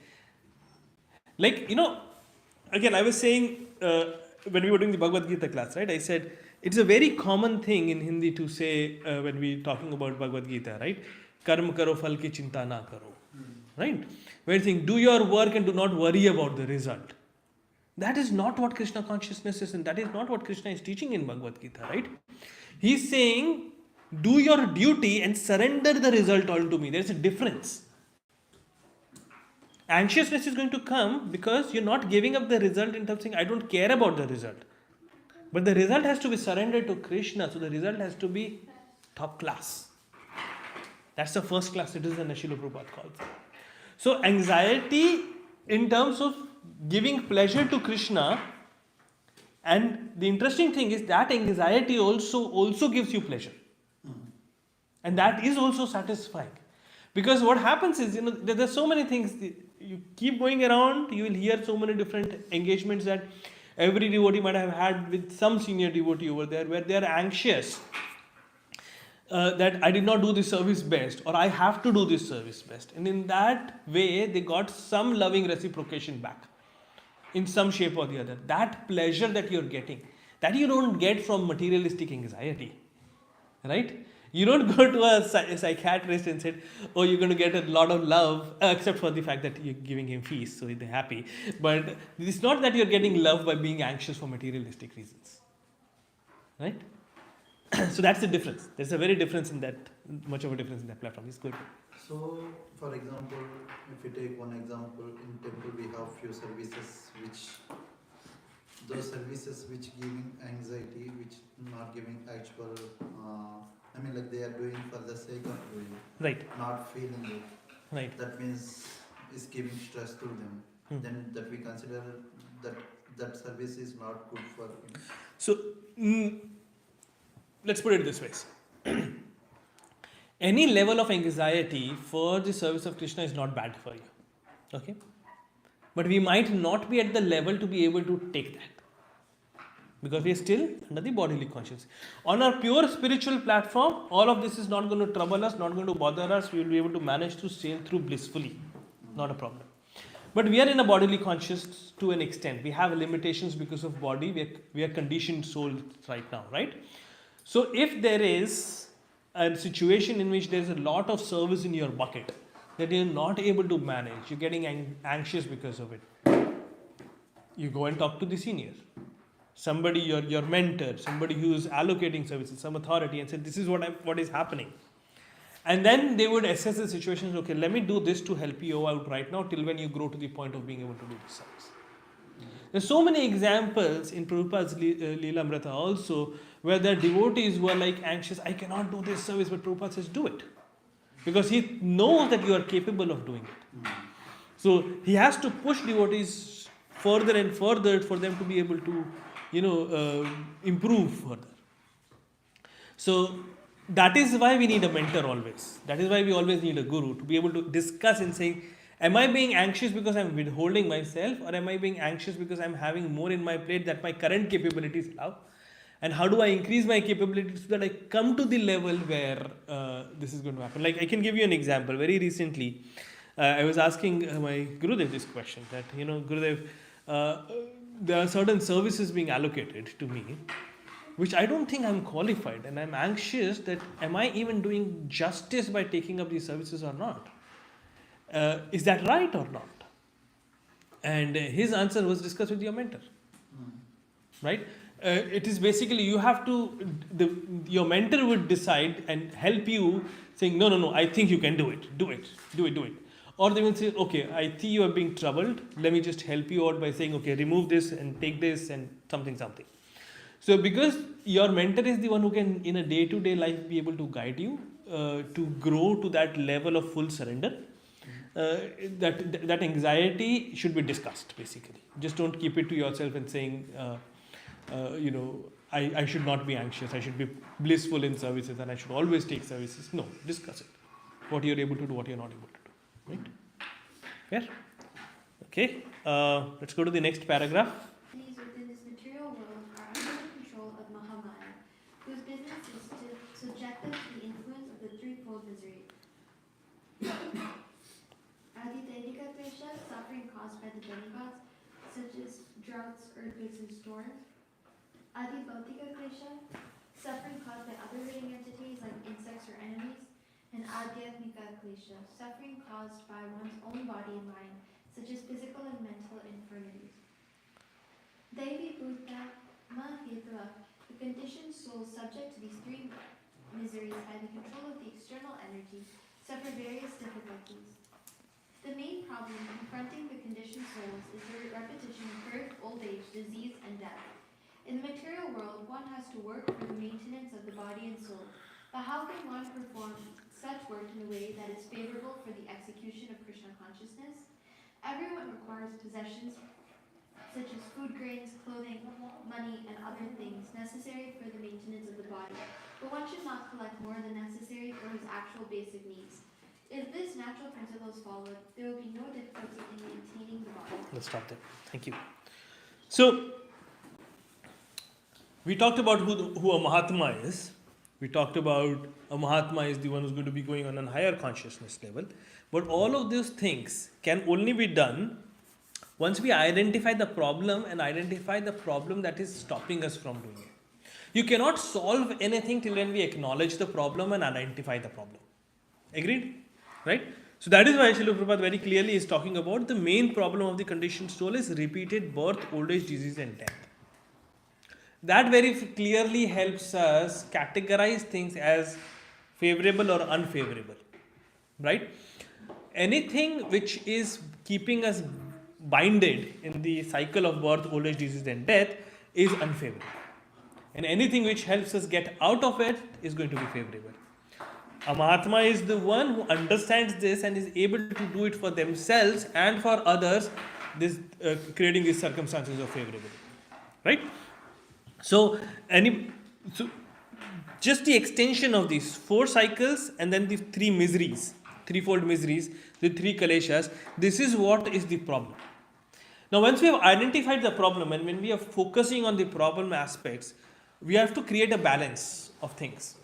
Like, again, I was saying when we were doing the Bhagavad Gita class, right? I said it's a very common thing in Hindi to say when we're talking about Bhagavad Gita, right? Karma karo phal ki chinta na karo. Right? We're saying do your work and do not worry about the result. That is not what Krishna consciousness is, and that is not what Krishna is teaching in Bhagavad Gita, right? He's saying, do your duty and surrender the result all to me. There's a difference. Anxiousness is going to come because you're not giving up the result in terms of saying, I don't care about the result. But the result has to be surrendered to Krishna, so the result has to be top class. That's the first class citizen, as Srila Prabhupada calls it. So anxiety in terms of giving pleasure to Krishna, and the interesting thing is that anxiety also gives you pleasure. And that is also satisfying. Because what happens is, there are so many things, you keep going around, you will hear so many different engagements that every devotee might have had with some senior devotee over there, where they are anxious that I did not do this service best, or I have to do this service best. And in that way, they got some loving reciprocation back in some shape or the other. That pleasure that you're getting, that you don't get from materialistic anxiety, right? You don't go to a psychiatrist and say, oh, you're going to get a lot of love, except for the fact that you're giving him fees, so they're happy. But it's not that you're getting love by being anxious for materialistic reasons, right? So that's the difference. There's a very difference in that, much of a difference in that platform. It's good. So, for example, if we take one example, in temple we have few services those services which giving anxiety, which not giving actual, like they are doing for the sake of doing, Right. not feeling it. Right. That means it's giving stress to them. Then that we consider that service is not good for him. So, let's put it this way. Any level of anxiety for the service of Krishna is not bad for you. Okay? But we might not be at the level to be able to take that. Because we are still under the bodily consciousness. On our pure spiritual platform, all of this is not going to trouble us, not going to bother us. We will be able to manage to sail through blissfully. Not a problem. But we are in a bodily consciousness to an extent. We have limitations because of body. We are conditioned souls right now, right? So if there is a situation in which there is a lot of service in your bucket that you are not able to manage, you're getting anxious because of it, you go and talk to the senior. Somebody, your mentor, somebody who is allocating services, some authority, and say, this is what is happening. And then they would assess the situation, okay, let me do this to help you out right now till when you grow to the point of being able to do this service. There's so many examples in Prabhupada's Leelamrita also, where there are devotees who are like anxious, I cannot do this service, but Prabhupada says, do it. Because he knows that you are capable of doing it. So he has to push devotees further and further for them to be able to, improve further. So that is why we need a mentor always. That is why we always need a guru to be able to discuss and say, am I being anxious because I'm withholding myself, or am I being anxious because I'm having more in my plate that my current capabilities allow? And how do I increase my capabilities so that I come to the level where this is going to happen? Like I can give you an example. Very recently, I was asking my Gurudev this question that, Gurudev, there are certain services being allocated to me, which I don't think I'm qualified, and I'm anxious that am I even doing justice by taking up these services or not? Is that right or not? And his answer was discuss with your mentor, right? It is basically you have to, your mentor would decide and help you saying, no, I think you can do it. Do it. Or they will say, okay, I see you are being troubled. Let me just help you out by saying, okay, remove this and take this and something. So because your mentor is the one who can in a day-to-day life be able to guide you to grow to that level of full surrender, that anxiety should be discussed basically. Just don't keep it to yourself and saying, I should not be anxious, I should be blissful in services and I should always take services. No, discuss it. What you're able to do, what you're not able to do. Right? Fair? Okay. Let's go to the next paragraph. Entities within this material world are under the control of Mahamaya, whose business is to subject them to the influence of the threefold misery. Adidainika klesha, suffering caused by the demigods, such as droughts, earthquakes, and storms. Adibhautika klesha, suffering caused by other living entities like insects or enemies. And Adhyatmika klesha, suffering caused by one's own body and mind, such as physical and mental infirmities. Devi Bhuta Mahitva, the conditioned souls subject to these three miseries by the control of the external energy, suffer various difficulties. The main problem confronting the conditioned souls is the repetition of birth, old age, disease, and death. In the material world, one has to work for the maintenance of the body and soul. But how can one perform such work in a way that is favorable for the execution of Krishna consciousness? Everyone requires possessions such as food, grains, clothing, money, and other things necessary for the maintenance of the body. But one should not collect more than necessary for his actual basic needs. If this natural principle is followed, there will be no difficulty in maintaining the body. Let's stop there. Thank you. So, we talked about who a Mahatma is. We talked about a Mahatma is the one who's going to be going on a higher consciousness level. But all of those things can only be done once we identify the problem and identify the problem that is stopping us from doing it. You cannot solve anything till when we acknowledge the problem and identify the problem. Agreed? Right? So that is why Srila Prabhupada very clearly is talking about the main problem of the conditioned soul is repeated birth, old age, disease and death. That very clearly helps us categorize things as favorable or unfavorable. Right? Anything which is keeping us binded in the cycle of birth, old age, disease and death is unfavorable. And anything which helps us get out of it is going to be favorable. A Mahatma is the one who understands this and is able to do it for themselves and for others, this creating these circumstances of favorability. Right? So just the extension of these 4 cycles and then the 3 miseries, threefold miseries, the 3 kaleshas, this is what is the problem. Now, once we have identified the problem and when we are focusing on the problem aspects, we have to create a balance of things.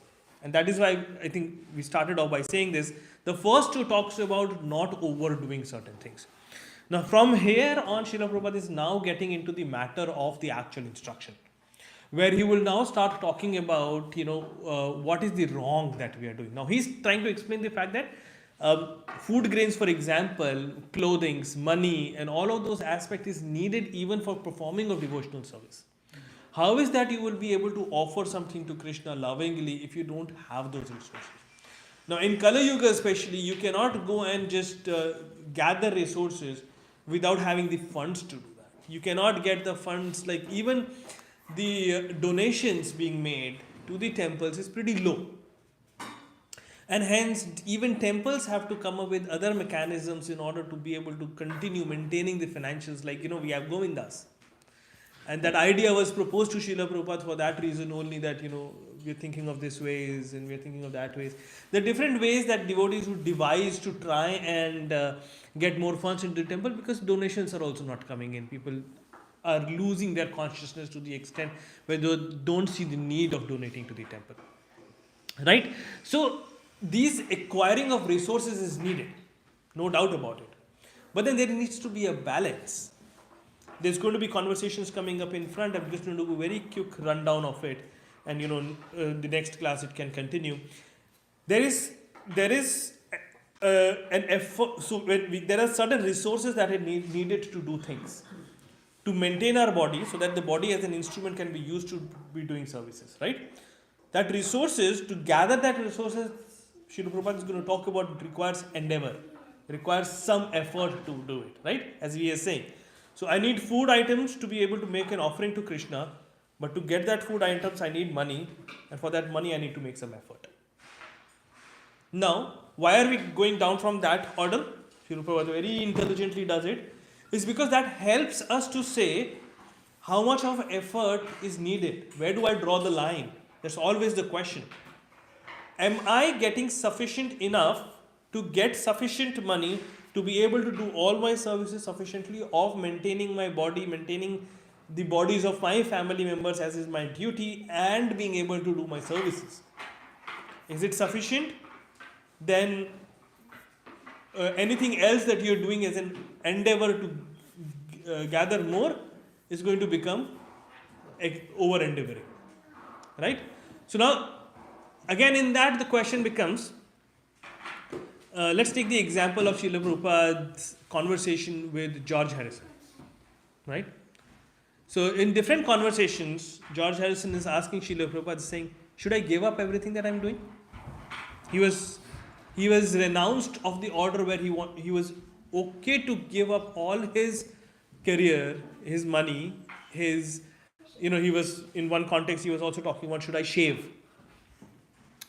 And that is why I think we started off by saying this. The first 2 talks about not overdoing certain things. Now, from here on, Srila Prabhupada is now getting into the matter of the actual instruction, where he will now start talking about, what is the wrong that we are doing. Now, he's trying to explain the fact that food grains, for example, clothing, money, and all of those aspects is needed even for performing of devotional service. How is that you will be able to offer something to Krishna lovingly if you don't have those resources? Now, in Kali Yuga especially, you cannot go and just gather resources without having the funds to do that. You cannot get the funds, like even the donations being made to the temples is pretty low. And hence, even temples have to come up with other mechanisms in order to be able to continue maintaining the financials. Like, we have Govindas. And that idea was proposed to Srila Prabhupada for that reason only, that, we're thinking of this ways and we're thinking of that ways. The different ways that devotees would devise to try and get more funds into the temple, because donations are also not coming in. People are losing their consciousness to the extent where they don't see the need of donating to the temple. Right? So, these acquiring of resources is needed, no doubt about it. But then there needs to be a balance. There's going to be conversations coming up in front. I'm just going to do a very quick rundown of it, and the next class it can continue. There is an effort. So there are certain resources that are needed to do things, to maintain our body, so that the body as an instrument can be used to be doing services. Right? That resources, to gather that resources, Srila Prabhupada is going to talk about, it requires endeavor, requires some effort to do it, right? As we are saying. So I need food items to be able to make an offering to Krishna, but to get that food items I need money, and for that money I need to make some effort. Now, why are we going down from that order? Srila Prabhupada very intelligently does it, is because that helps us to say how much of effort is needed. Where do I draw the line? That's always the question. Am I getting sufficient enough to get sufficient money to be able to do all my services sufficiently, of maintaining my body, maintaining the bodies of my family members as is my duty, and being able to do my services? Is it sufficient? Then anything else that you're doing as an endeavor to gather more is going to become over endeavoring. Right? So now, again in that the question becomes, let's take the example of Srila Prabhupada's conversation with George Harrison. Right? So in different conversations, George Harrison is asking Srila Prabhupada, saying, should I give up everything that I'm doing? He was renounced of the order where he was okay to give up all his career, his money, his, he was, in one context, he was also talking about, should I shave?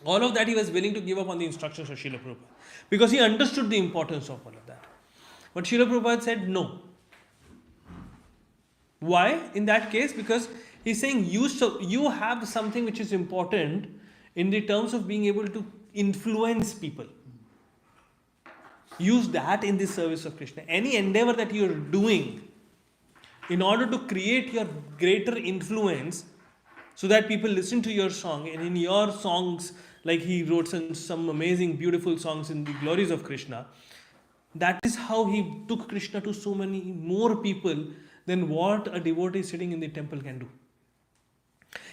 All of that he was willing to give up on the instructions of Srila Prabhupada, because he understood the importance of all of that. But Srila Prabhupada said no. Why? In that case, because he's saying you have something which is important in the terms of being able to influence people. Use that in the service of Krishna. Any endeavor that you are doing in order to create your greater influence, so that people listen to your song, and in your songs, like he wrote some amazing beautiful songs in the glories of Krishna, that is how he took Krishna to so many more people than what a devotee sitting in the temple can do.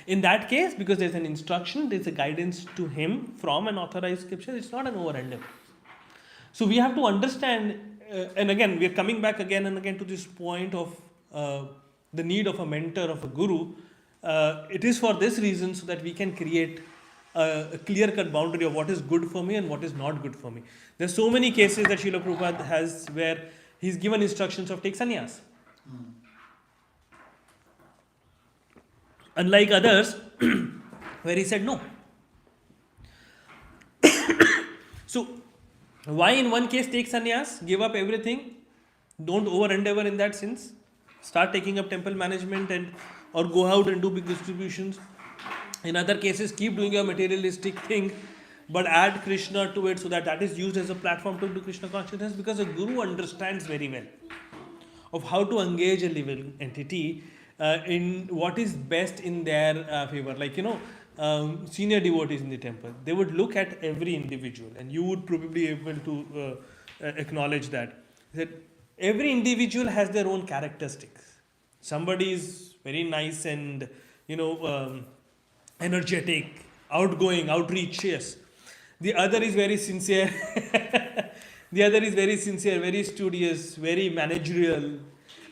In that case, because there's an instruction, there's a guidance to him from an authorized scripture, it's not an over endeavor. So we have to understand, and again, we are coming back again and again to this point of the need of a mentor, of a guru. It is for this reason, so that we can create a clear-cut boundary of what is good for me and what is not good for me. There's so many cases that Srila Prabhupada has where he's given instructions of take sannyas. Unlike others, where he said no. So, why in one case take sannyas, give up everything, don't over endeavor in that sense, start taking up temple management or go out and do big distributions. In other cases, keep doing your materialistic thing, but add Krishna to it, so that is used as a platform to do Krishna consciousness, because a guru understands very well of how to engage a living entity in what is best in their favor. Like, senior devotees in the temple, they would look at every individual, and you would probably be able to acknowledge that every individual has their own characteristics. Somebody is very nice and energetic, outgoing, outreach, yes. The other is very sincere. The other is very sincere, very studious, very managerial.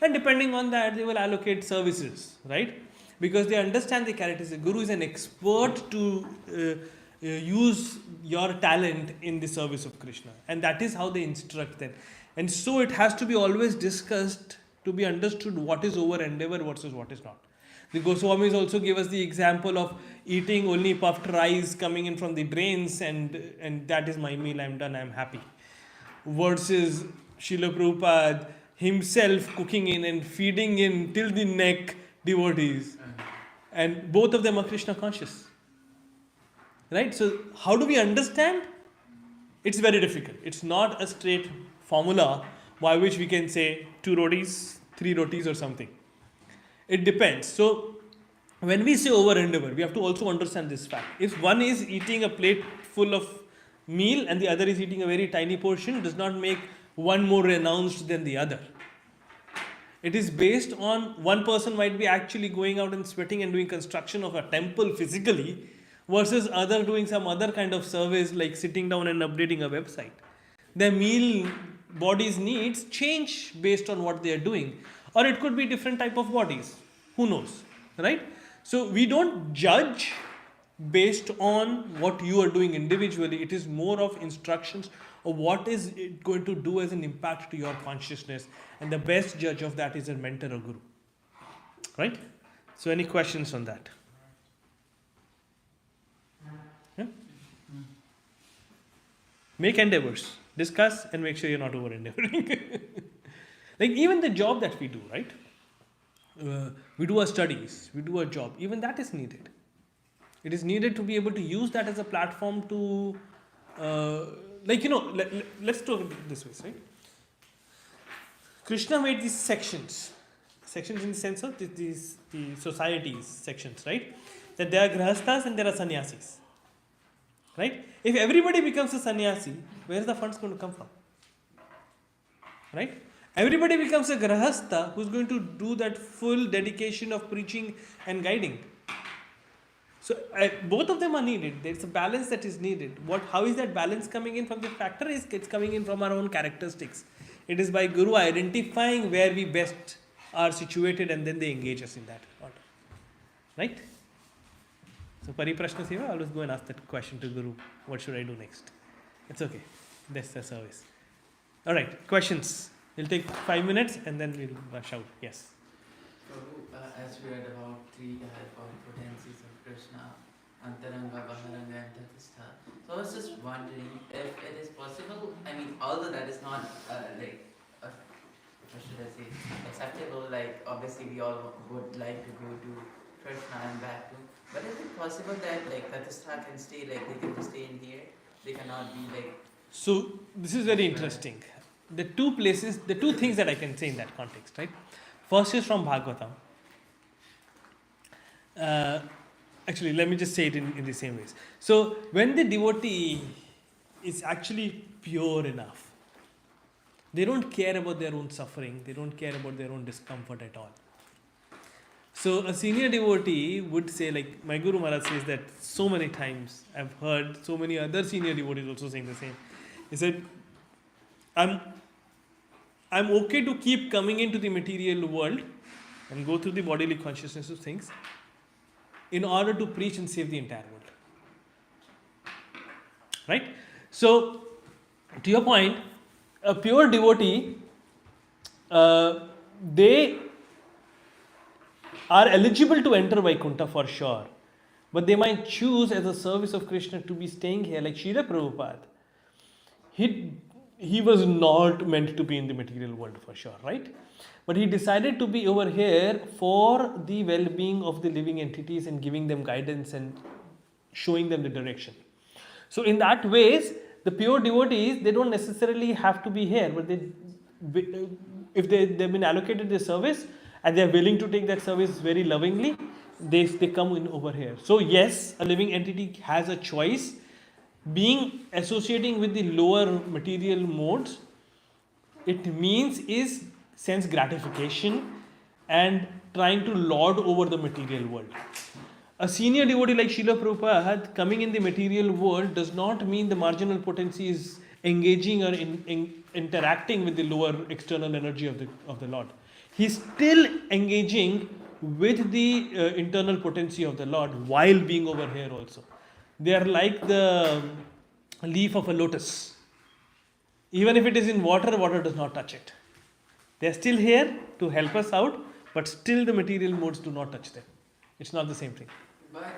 And depending on that, they will allocate services, right? Because they understand the characteristics. Guru is an expert to use your talent in the service of Krishna. And that is how they instruct them. And so it has to be always discussed to be understood what is over endeavor versus what is not. The Goswamis also give us the example of eating only puffed rice coming in from the drains, and that is my meal, I'm done, I'm happy. Versus Srila Prabhupada himself cooking in and feeding in till the neck devotees. And both of them are Krishna conscious. Right? So how do we understand? It's very difficult. It's not a straight formula by which we can say 2 rotis, 3 rotis or something. It depends. So when we say over endeavor, we have to also understand this fact. If one is eating a plate full of meal and the other is eating a very tiny portion, it does not make one more renounced than the other. It is based on one person might be actually going out and sweating and doing construction of a temple physically, versus other doing some other kind of service like sitting down and updating a website. Their meal body's needs change based on what they are doing. Or it could be different type of bodies. Who knows? Right? So we don't judge based on what you are doing individually. It is more of instructions of what is it going to do as an impact to your consciousness. And the best judge of that is a mentor or guru. Right? So any questions on that? Yeah? Make endeavors. Discuss and make sure you're not over endeavoring. Like even the job that we do, right? We do our studies, we do our job, even that is needed. It is needed to be able to use that as a platform to, let's talk it this way, right? Krishna made these sections in the sense of the societies sections, right? That there are grahasthas and there are sannyasis, right? If everybody becomes a sannyasi, where is the funds going to come from, right? Everybody becomes a grahastha who's going to do that full dedication of preaching and guiding. So both of them are needed. There's a balance that is needed. How is that balance coming in from the factor? It's coming in from our own characteristics. It is by Guru identifying where we best are situated and then they engage us in that order. Right? So Pariprashna Seva, always go and ask that question to Guru. What should I do next? It's okay. That's the service. Alright, questions. We'll take 5 minutes and then we'll rush out. Yes. Prabhu, as we read about three potencies of Krishna, Antaranga, Baharanga and Tatistha. So I was just wondering if it is possible, I mean, although that is not what should I say, acceptable, like obviously we all would like to go to Krishna and back to, but is it possible that like Tatistha can stay, like they can stay in here, they cannot be like... So this is very interesting. The two things that I can say in that context, right? First is from Bhagavatam. Actually, let me just say it in the same ways. So when the devotee is actually pure enough, they don't care about their own suffering, they don't care about their own discomfort at all. So a senior devotee would say, like my Guru Maharaj says that so many times, I've heard so many other senior devotees also saying the same. He said, I'm okay to keep coming into the material world and go through the bodily consciousness of things in order to preach and save the entire world. Right? So, to your point, a pure devotee, they are eligible to enter Vaikuntha for sure, but they might choose as a service of Krishna to be staying here, like Srila Prabhupada. He was not meant to be in the material world for sure, right? But he decided to be over here for the well-being of the living entities and giving them guidance and showing them the direction. So in that ways, the pure devotees, they don't necessarily have to be here, but if they've been allocated the service and they're willing to take that service very lovingly, they come in over here. So yes, a living entity has a choice. Associating with the lower material modes, it means is sense gratification and trying to lord over the material world. A senior devotee like Srila Prabhupada coming in the material world does not mean the marginal potency is engaging or interacting with the lower external energy of the Lord. He's still engaging with the internal potency of the Lord while being over here also. They are like the leaf of a lotus. Even if it is in water, water does not touch it. They are still here to help us out, but still the material modes do not touch them. It's not the same thing. But,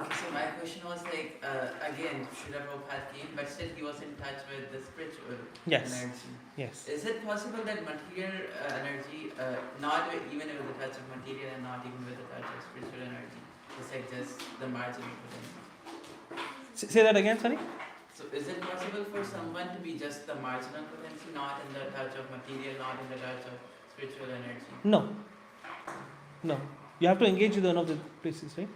okay, so my question was like, again, Srila Prabhupada came, but still he was in touch with the spiritual energy. Yes. Is it possible that material energy, not even with the touch of material and not even with the touch of spiritual energy, is like just the marginal potential? Say that again, sorry? So is it possible for someone to be just the marginal potency, not in the touch of material, not in the touch of spiritual energy? No. You have to engage with one of the places, right?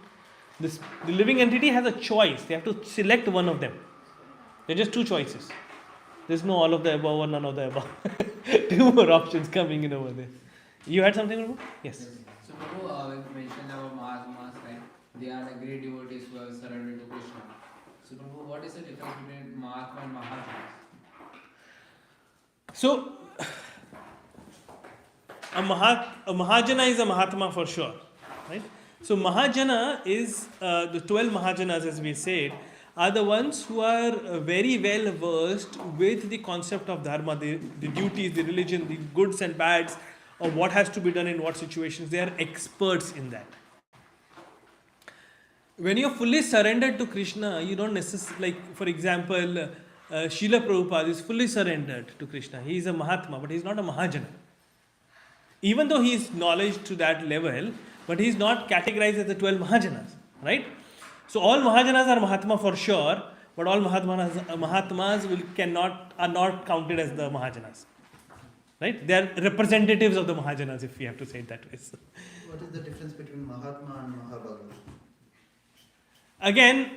The living entity has a choice. They have to select one of them. There are just two choices. There's no all of the above or none of the above. Two more options coming in over there. You had something, Prabhu? Yes. So Prabhu, you mentioned about Mahatmas, right? They are the great devotees who have surrendered to Krishna. So Prabhu, what is the difference between Mahatma and Mahatmas? So, a Mahajana is a Mahatma for sure, right? So Mahajana is, the 12 Mahajanas as we said, are the ones who are very well versed with the concept of dharma, the duties, the religion, the goods and bads, of what has to be done in what situations. They are experts in that. When you're fully surrendered to Krishna, you don't necessarily, like for example, Srila Prabhupada is fully surrendered to Krishna. He is a Mahatma, but he is not a Mahajana. Even though he is knowledge to that level, but he is not categorized as the 12 Mahajanas, right? So all Mahajanas are Mahatma for sure, but all Mahatmas are not counted as the Mahajanas, right? They are representatives of the Mahajanas, if we have to say it that way. So, What is the difference between Mahatma and Mahabhaga? again,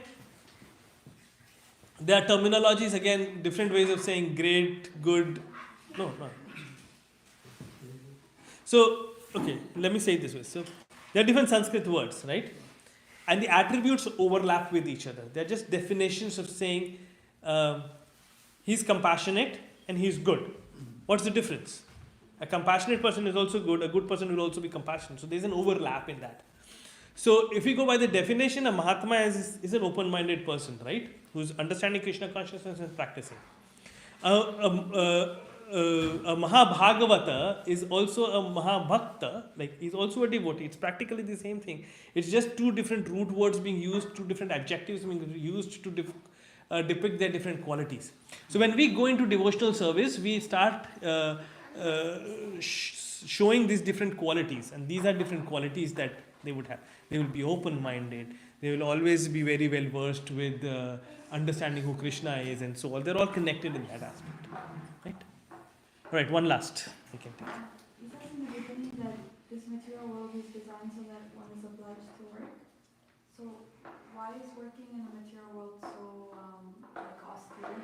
there are terminologies, again, different ways of saying great, good. No. So, okay, let me say it this way. So, there are different Sanskrit words, right? And the attributes overlap with each other. They're just definitions of saying he's compassionate and he's good. What's the difference? A compassionate person is also good, a good person will also be compassionate. So, there's an overlap in that. So, if we go by the definition, a Mahatma is an open minded person, right? Who's understanding Krishna consciousness and practicing. A Mahabhagavata is also a Mahabhakta, like he's also a devotee. It's practically the same thing. It's just two different root words being used, two different adjectives being used to depict their different qualities. So when we go into devotional service, we start showing these different qualities, and these are different qualities that they would have. They will be open-minded. They will always be very well versed with understanding who Krishna is, and so on. They're all connected in that aspect, right? All right, one last. I can take. You said in the beginning that this material world is designed so that one is obliged to work. So why is working in the material world so austere?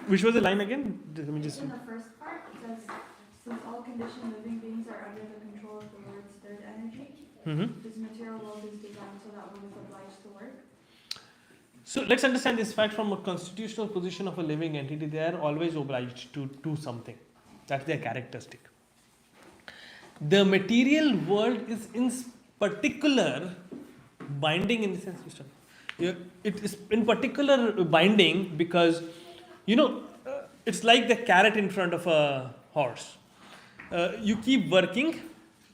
Which was the line again? Let me just. In the first part, it says, since all conditioned living beings are under the control of the Lord's third energy, this material world is designed so that one is obliged to work. So let's understand this fact from a constitutional position of a living entity. They are always obliged to do something. That's their characteristic. The material world is in particular binding in the sense. It is in particular binding because, it's like the carrot in front of a horse. You keep working,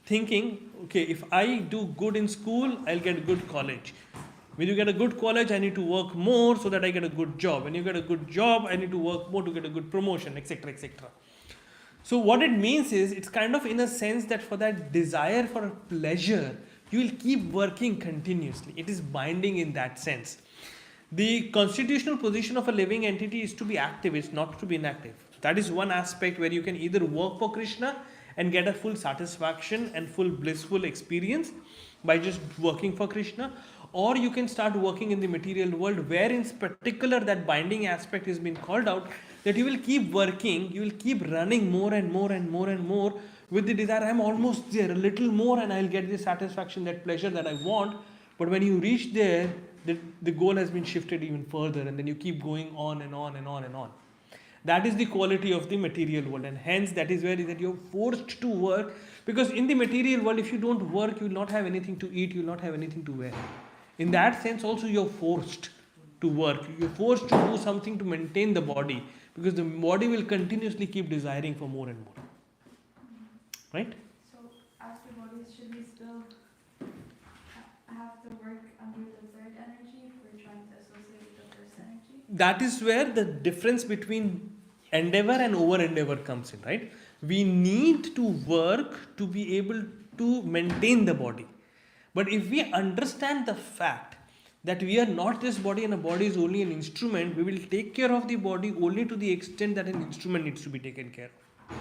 thinking, okay, if I do good in school, I'll get a good college. When you get a good college, I need to work more so that I get a good job. When you get a good job, I need to work more to get a good promotion, etc., etc. So what it means is, it's kind of in a sense that for that desire for a pleasure, you will keep working continuously. It is binding in that sense. The constitutional position of a living entity is to be active, it's not to be inactive. That is one aspect where you can either work for Krishna and get a full satisfaction and full blissful experience by just working for Krishna, or you can start working in the material world where in particular that binding aspect has been called out, that you will keep working, you will keep running more and more and more and more with the desire, I'm almost there, a little more and I'll get the satisfaction, that pleasure that I want. But when you reach there, the goal has been shifted even further, and then you keep going on and on and on and on. That is the quality of the material world, and hence that is where that you're forced to work, because in the material world, if you don't work, you will not have anything to eat, you will not have anything to wear. In that sense also you're forced to work, you're forced to do something to maintain the body, because the body will continuously keep desiring for more and more. Right? So as devotees, should we still have to work under the third energy if we're trying to associate with the first energy? That is where the difference between endeavor and over endeavor comes in, right? We need to work to be able to maintain the body. But if we understand the fact that we are not this body and a body is only an instrument, we will take care of the body only to the extent that an instrument needs to be taken care of.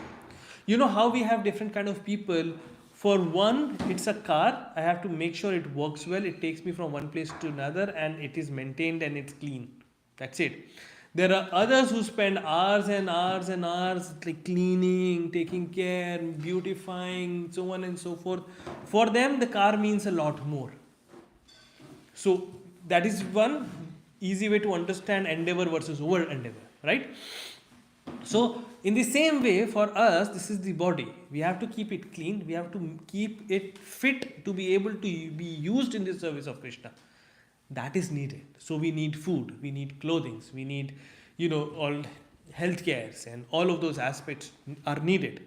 You know how we have different kind of people. For one, it's a car. I have to make sure it works well. It takes me from one place to another and it is maintained and it's clean. That's it. There are others who spend hours and hours and hours like cleaning, taking care, beautifying, so on and so forth. For them, the car means a lot more. So that is one easy way to understand endeavor versus over endeavor, right? So in the same way, for us, this is the body. We have to keep it clean. We have to keep it fit to be able to be used in the service of Krishna. That is needed. So we need food, we need clothing, we need, all health cares, and all of those aspects are needed.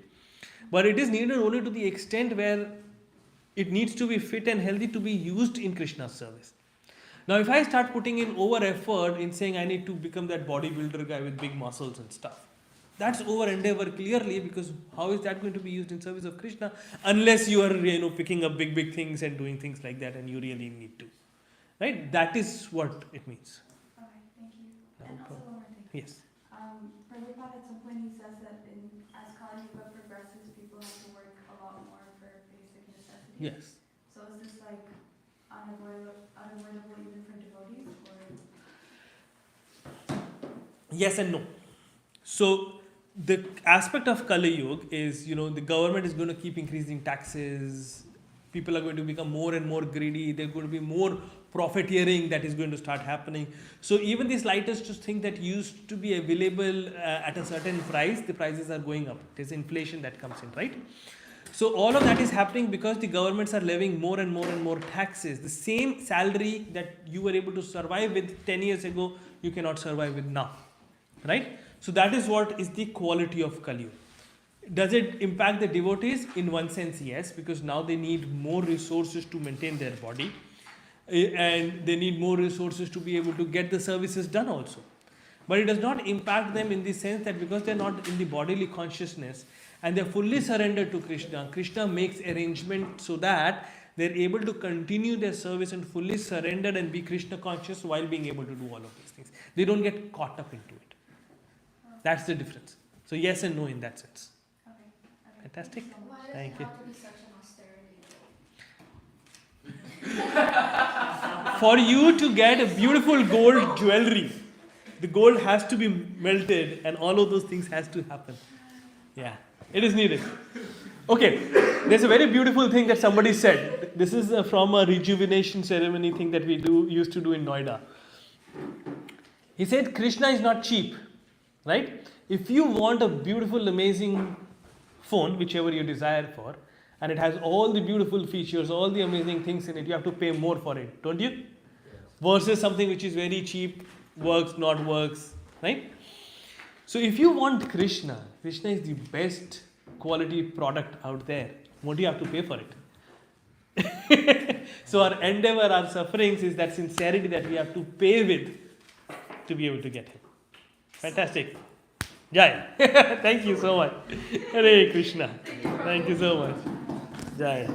But it is needed only to the extent where it needs to be fit and healthy to be used in Krishna's service. Now, if I start putting in over effort in saying I need to become that bodybuilder guy with big muscles and stuff, that's over endeavor clearly, because how is that going to be used in service of Krishna unless you are picking up big things and doing things like that, and you really need to, right? That is what it means. Okay, thank you. No And also problem. one more thing. Yes. Prabhupada at some point he says that as Kali Yuga progresses, people have to work a lot more for basic necessities. Yes. So is this like unavoidable even for devotees, or? Yes and no. So the aspect of Kali Yuga is, the government is going to keep increasing taxes. People are going to become more and more greedy. There's going to be more profiteering that is going to start happening. So even the slightest thing that used to be available at a certain price, the prices are going up. There's inflation that comes in, right? So all of that is happening because the governments are levying more and more taxes. The same salary that you were able to survive with 10 years ago, you cannot survive with now, right? So that is what is the quality of Kali Yuga. Does it impact the devotees? In one sense, yes, because now they need more resources to maintain their body, and they need more resources to be able to get the services done also. But it does not impact them in the sense that because they are not in the bodily consciousness and they are fully surrendered to Krishna, Krishna makes arrangement so that they are able to continue their service and fully surrendered and be Krishna conscious while being able to do all of these things. They don't get caught up into it. That's the difference. So yes and no in that sense. Okay. Fantastic. Why does Thank it you. have to be such an austerity? For you to get a beautiful gold jewelry, the gold has to be melted and all of those things has to happen. Yeah, it is needed. Okay, there's a very beautiful thing that somebody said. This is from a rejuvenation ceremony thing that we used to do in Noida. He said Krishna is not cheap, right? If you want a beautiful, amazing phone, whichever you desire for, and it has all the beautiful features, all the amazing things in it, you have to pay more for it, don't you? Versus something which is very cheap, works, not works, right? So if you want Krishna is the best quality product out there. What do you have to pay for it? So our endeavor, our sufferings is that sincerity that we have to pay with to be able to get him. Fantastic. Jai. Thank you so much. Hare Krishna. Thank you so much. Jai.